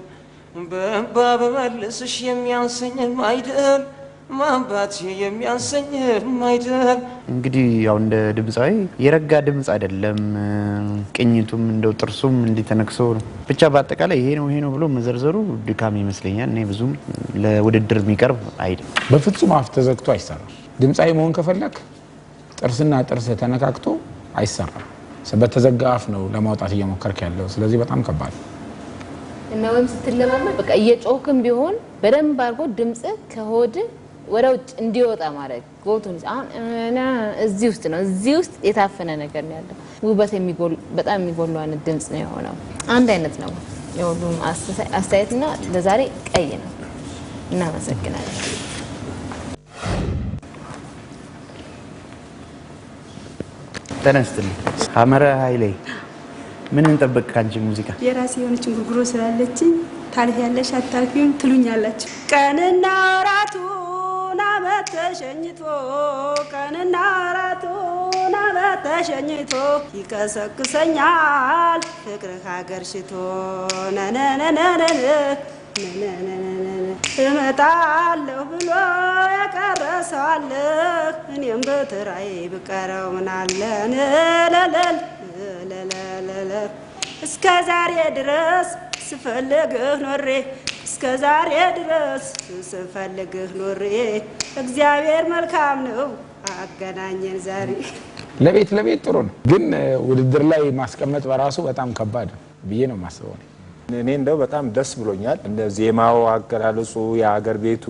በእንባ በመልስሽ የሚያንሰኝም አይደል ማንባት የሚያንሰኝም አይደል እንግዲህ ያው እንደ ድምጻዊ የረጋ ድምጽ አይደለም ቅኝቱም እንደው ጥርሱም እንዲተነክሶ ብቻ በአጠቃላይ ይሄ ነው ብሎ መዘርዘሩ ድካም ይመስለኛል እኔ ብዙም ለውድድር የሚቀርብ አይደል በፍጹም አፍ ተዘግቶ አይሰራም ድምጻዊ መሆን ከፈለክ ጥርስና ጥርስ ተነካክቶ አይሰራም በተዘጋ አፍ ነው ለማውጣት እየሞከርክ ያለው ስለዚህ በጣም ከባድ እና ወይም ስትለማመድ በቃ እየጮህክም ቢሆን በደንብ አድርጎ ድምጽ ከሆድ ወደ ውጭ እንዲወጣ ማድረግ ጎቱን አሁን እዚህ ውስጥ ነው እዚህ ውስጥ የታፈነ ነገር ነው ያለው ውበት የሚጎል በጣም የሚጎል አይነት ድምጽ ነው የሆነው አንድ አይነት ነው የሁሉም አስተያየትና ለዛሬ ቀይ ነው እናመሰግናለን ተነስተን ሐመረ ኃይሌ ምን እንጠብቅ ካንቺ ሙዚቃ የራሴ የሆነች ጉርጉሮ ስላለችኝ ታሪክ ያለሽ አታልፊውን ትሉኛላችሁ ቀንና ራቱን አመት ተሸኝቶ ቀንና ራቱን አመት ተሸኝቶ ይቀሰቅሰኛል ፍቅር ሀገር ሽቶ ነነነነነ እመጣለሁ ብሎ ያቀረሰዋለ እኔም በተራዬ ብቀረው ምናለ ለለለለለ እስከ ዛሬ ድረስ ስፈልግህ ኖሬ እስከ ዛሬ ድረስ ስፈልግህ ኖሬ እግዚአብሔር መልካም ነው አገናኘን ዛሬ ለቤት ጥሩ ነው ግን ውድድር ላይ ማስቀመጥ በራሱ በጣም ከባድ ብዬ ነው ማስበው እኔ እንደው በጣም ደስ ብሎኛል እንደ ዜማው አገላለጹ የሀገር ቤቱ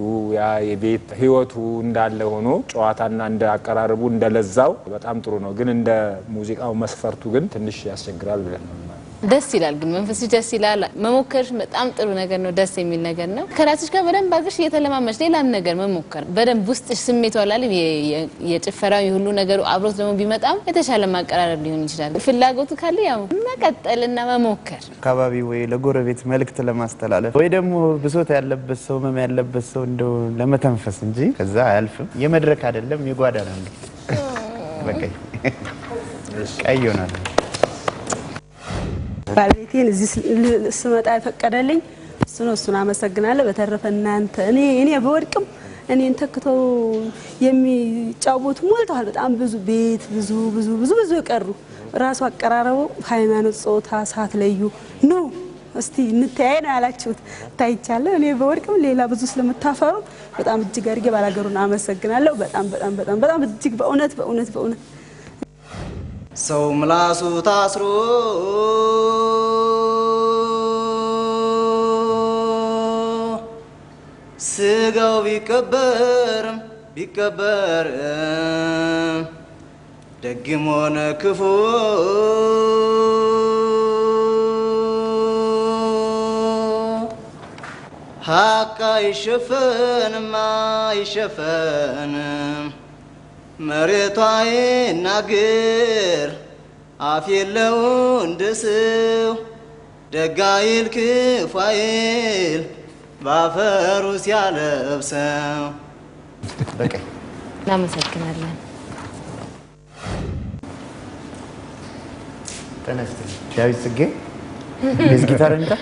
የቤት ህይወቱ እንዳለ ሆኖ ጨዋታና እንደ አቀራረቡ እንደለዛው በጣም ጥሩ ነው ግን እንደ ሙዚቃው መስፈርቱ ግን ትንሽ ያስቸግራል ብለን ነው ደስ ይላል ግን መንፈስ ደስ ይላል መሞከርሽ በጣም ጥሩ ነገር ነው ደስ የሚል ነገር ነው ከራስሽ ጋር በደንብ አድርገሽ እየተለማመድሽ ሌላም ነገር መሞከር በደንብ ውስጥሽ ስሜት ወላል የጭፈራው ሁሉ ነገሩ አብሮት ደግሞ ቢመጣም የተሻለ ማቀራረብ ሊሆን ይችላል ፍላጎቱ ካለ ያው መቀጠልና መሞከር አካባቢ ወይ ለጎረቤት መልእክት ለማስተላለፍ ወይ ደግሞ ብሶት ያለበት ሰው መም ያለበት ሰው እንደው ለመተንፈስ እንጂ ከዛ አያልፍም የመድረክ አይደለም የጓዳ ነው በቃ ቀይ ይሆናል ባለቤቴን እዚህ ስመጣ የፈቀደልኝ እሱ ነው እሱን አመሰግናለሁ በተረፈ እናንተ እኔ በወድቅም እኔን ተክተው የሚጫወቱ ሞልተዋል በጣም ብዙ ቤት ብዙ ይቀሩ ራሱ አቀራረቡ ሃይማኖት ጾታ ሳትለዩ ኖ እስቲ እንተያይ ነው ያላችሁት ታይቻለሁ እኔ በወድቅም ሌላ ብዙ ስለምታፈሩ በጣም እጅግ አድርጌ ባላገሩን አመሰግናለሁ በጣም እጅግ በእውነት ሰው ምላሱ ታስሮ ስጋው ቢቀበርም ደግም ሆነ ክፉ ሀቅ አይሸፈንም መሬቷ ይናገር አፍ የለው እንደ ሰው ደግ አይል ክፉ አይል ባፈሩ ሲያለብሰው በቃ እናመሰግናለን ተነስተን ዳዊት ጽጌ ቤዝ ጊታር እንታ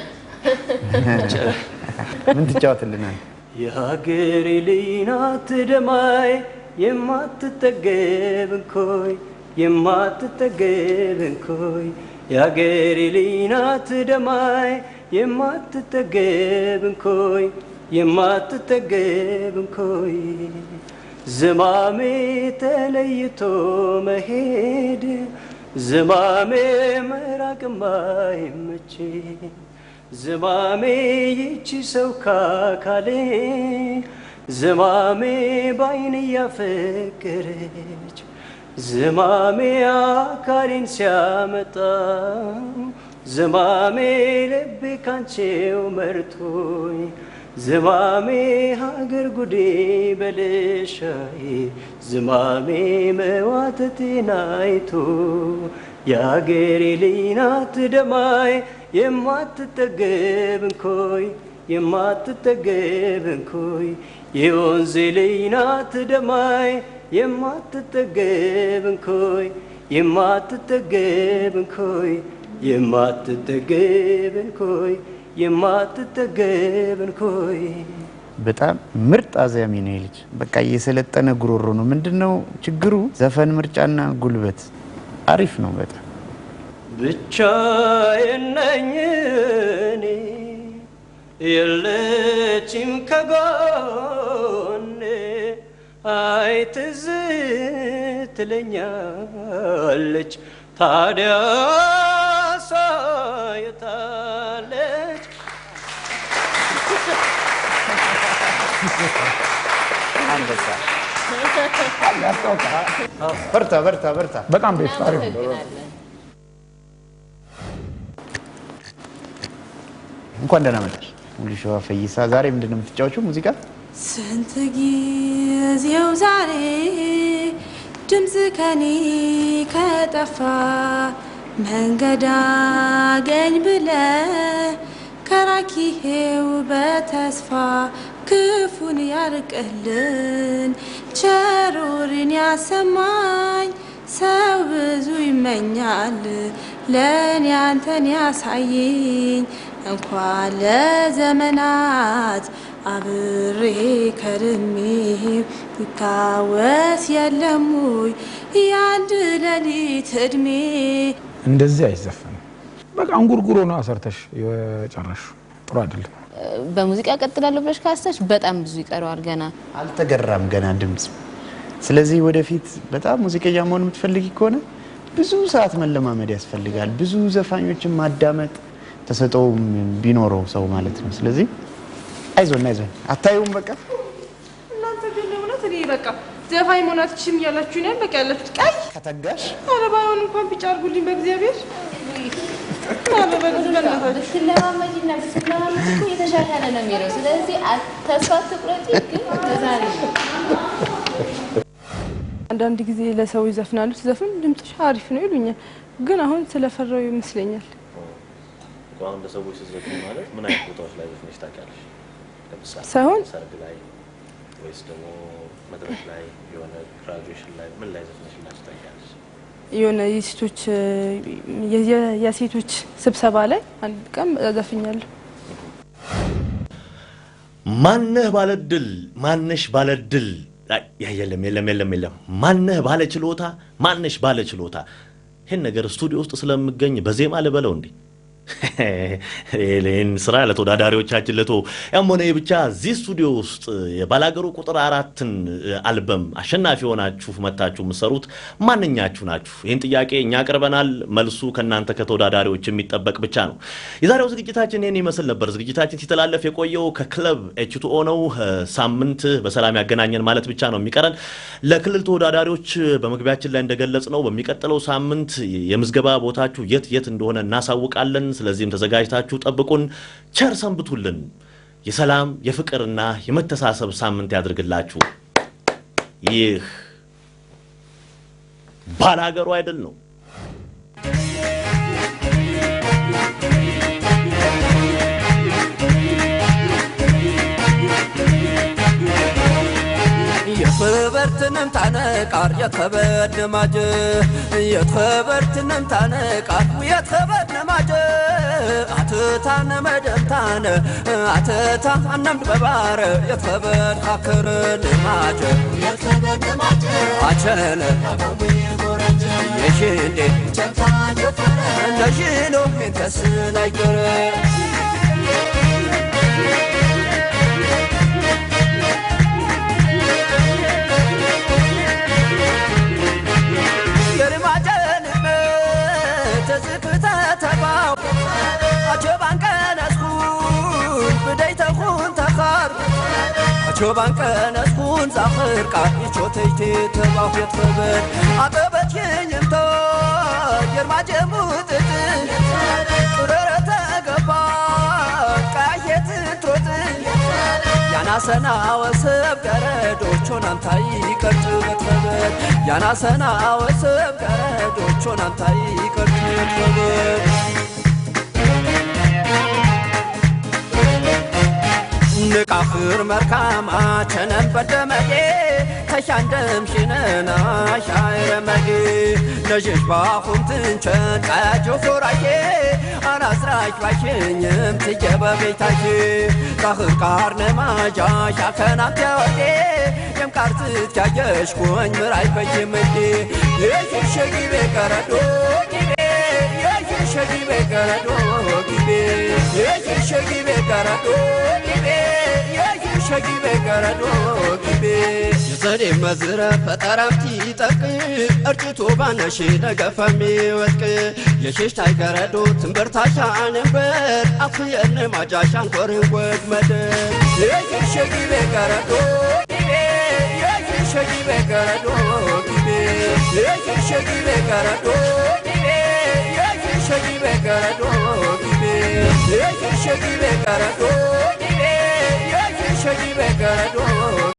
ምን ትጫወትልናል የሀገሬ ልጅ ናት ደማይ የማትጠገብ እንኮይ የሀገሬ ልጅ ናት ደማይ የማትጠገብ እንኮይ ዝማሜ ተለይቶ መሄድ ዝማሜ መራቅማ ይመች ዝማሜ ይቺ ሰው ካካሌ ዝማሜ ባይን ያፈቀረች ዝማሜ አካሌን ሲያመጣ ዝማሜ ልቤ ካንቺው መርቶኝ ዝማሜ ሀገር ጉዴ በልሻይ ዝማሜ መዋተቴን አይቶ የሀገሬ ልጅ ናት ደማይ የማትጠገብ እንኮይ የወንዜ ልጅ ናት ደማይ የማትጠገብ እንኮይ በጣም ምርጥ አዛሚ ነው ልጅ በቃ የሰለጠነ ጉሮሮ ነው ምንድነው ችግሩ ዘፈን ምርጫና ጉልበት አሪፍ ነው በጣም ብቻዬን ነኝ እኔ የለችም ከጎኔ አይ ትዝ ትለኛለች ታዲያ ሳይታለች አንበሳ በርታ በጣም ቤት አሪፍ እንኳን ደህና መጣሽ ሙሉሸዋ ፈይሳ ዛሬ ምንድነው የምትጫወቹው ሙዚቃ ስንት ጊዜው ዛሬ ድምፅ ከኔ ከጠፋ መንገድ አገኝ ብለ ከራኪሄው በተስፋ ክፉን ያርቅልን ቸሩርን ያሰማኝ ሰው ብዙ ይመኛል ለኔ አንተን ያሳየኝ እንኳን ለዘመናት አብሬ ከርሜ ይታወስ የለሙይ ያንድ ሌሊት እድሜ እንደዚህ አይዘፈንም በቃ አንጉርጉሮ ነው አሰርተሽ የጨረሽ ጥሩ አይደለም በሙዚቃ ቀጥላለሁ ብለሽ ካስተሽ በጣም ብዙ ይቀረዋል ገና አልተገራም ገና ድምጽ ስለዚህ ወደፊት በጣም ሙዚቀኛ መሆን የምትፈልጊ ከሆነ ብዙ ሰዓት መለማመድ ያስፈልጋል ብዙ ዘፋኞችን ማዳመጥ ተሰጠው ቢኖረው ሰው ማለት ነው ስለዚህ አይዞን አታዩም በቃ እናንተ ግን ለምነት እኔ በቃ ዘፋኝ ሞናትሽም ያላችሁ ነው በቃ ያላችሁ ቀይ ከተጋሽ አረባውን እንኳን ቢጫርጉልኝ በእግዚአብሔር ብትለማመጂና ብትለማመጂ እኮ የተሻሻለ ነው የሚለው። ስለዚህ ተስፋ አትቁረጪ። ግን ለዛሬ አንዳንድ ጊዜ ለሰው ይዘፍናሉ። ዘፈን ድምጽሽ አሪፍ ነው ይሉኛል። ግን አሁን ስለፈራው ይመስለኛል። እንኳን ለሰዎች ሲዘፍኑ ማለት ምን አይነት ቦታዎች ላይ ዘፍነሽ ታውቂያለሽ? ለምሳሌ ሳይሆን ሰርግ ላይ ወይስ ደግሞ መድረክ ላይ የሆነ ግራጁዌሽን ላይ ምን ላይ ዘፍነሽ ታውቂያለሽ? የሆነ የሴቶች ስብሰባ ላይ አንድ ቀን ዘፍኛለሁ። ማነህ ባለድል ማነሽ ባለድል የለም ማነህ ባለ ችሎታ ማነሽ ባለ ችሎታ ይሄን ነገር ስቱዲዮ ውስጥ ስለምገኝ በዜማ ልበለው እንዴ? ኤሌን ስራ ለተወዳዳሪዎቻችን ለቶ ያሞነ ብቻ እዚህ ስቱዲዮ ውስጥ የባላገሩ ቁጥር 4ን አልበም አሸናፊ ሆናችሁ መታችሁ ምሰሩት ማንኛችሁ ናችሁ? ይሄን ጥያቄ እኛ ቀርበናል። መልሱ ከናንተ ከተወዳዳሪዎች የሚጠበቅ ብቻ ነው። የዛሬው ዝግጅታችን ይሄን ይመስል ነበር። ዝግጅታችን ሲተላለፍ የቆየው ከክለብ H2O ነው። ሳምንት በሰላም ያገናኘን ማለት ብቻ ነው የሚቀረን። ለክልል ተወዳዳሪዎች በመግቢያችን ላይ እንደገለጽ ነው በሚቀጥለው ሳምንት የምዝገባ ቦታችሁ የት እንደሆነ እናሳውቃለን። ስለዚህም ተዘጋጅታችሁ ጠብቁን። ቸር ሰንብቱልን። የሰላም የፍቅርና የመተሳሰብ ሳምንት ያድርግላችሁ። ይህ ባላገሩ አይደል ነው። የፈበርትንም ታነቃር የከበድ ማጀ የፈበርትንም ታነቃር የከበድ ማጀ አትታነ መደምታነ አትታ አነም በባረ የከበድ ካከረን ማጀ የከበድ ማጀ አቸለ የሽንዴ ለሽኖ እንተስናይገረ ጆባን ቀነስኩን ዛኽር ቃል ይቾተይቴ ተባሁት ፈበድ አጠበት የኝምቶ የርማጀ ሙጥጥ ቁረረ ተገባ ቃየት ትሮጥ ያናሰና ወሰብ ገረዶቹን አንታይ ይቀርጥ በትፈበድ ያናሰና ወሰብ ገረዶቹን አንታይ ይቀርጥ በትፈበድ ንቃፍር መርካማ ቸነን በደመጌ ተሻንደም ሽነና ሻይረመጌ ነጅሽ ባኹም ትንቸን ቃያጆ ፎራዬ አናስራሽ ባሽኝም ትጀበ ቤታዬ ጣኽር ቃር ነማጃ ሻከናም ተወጌ የምቃርትት ያየሽ ኮኝ ምራይ በጅምዴ የሽሸጊቤ ቀረዶ ጊቤ የሽሸጊቤ ቀረዶ ጊቤ የሽሸጊቤ ቀረዶ ጊቤ የሽሸጊቤ ቀረዶ ጊቤ የዘዴ መዝረ ፈጠራምቲ ጠቅ እርጭቶ ባነሽ ነገፈሚ ወጥቅ የሽሽታይ ቀረዶ ትንበርታሻን እንበር አፍየን ማጃሻን ኮርን ወግ መደር የሽሸጊቤ ቀረዶ ጊቤ የሽሸጊቤ ቀረዶ ጊቤ የሽሸጊቤ ቀረዶ ጊቤ የሽሸጊቤ ቀረዶ ጊቤ የሽሸጊቤ ቀረዶ ጊቤ የሽሸጊቤ ቀረዶ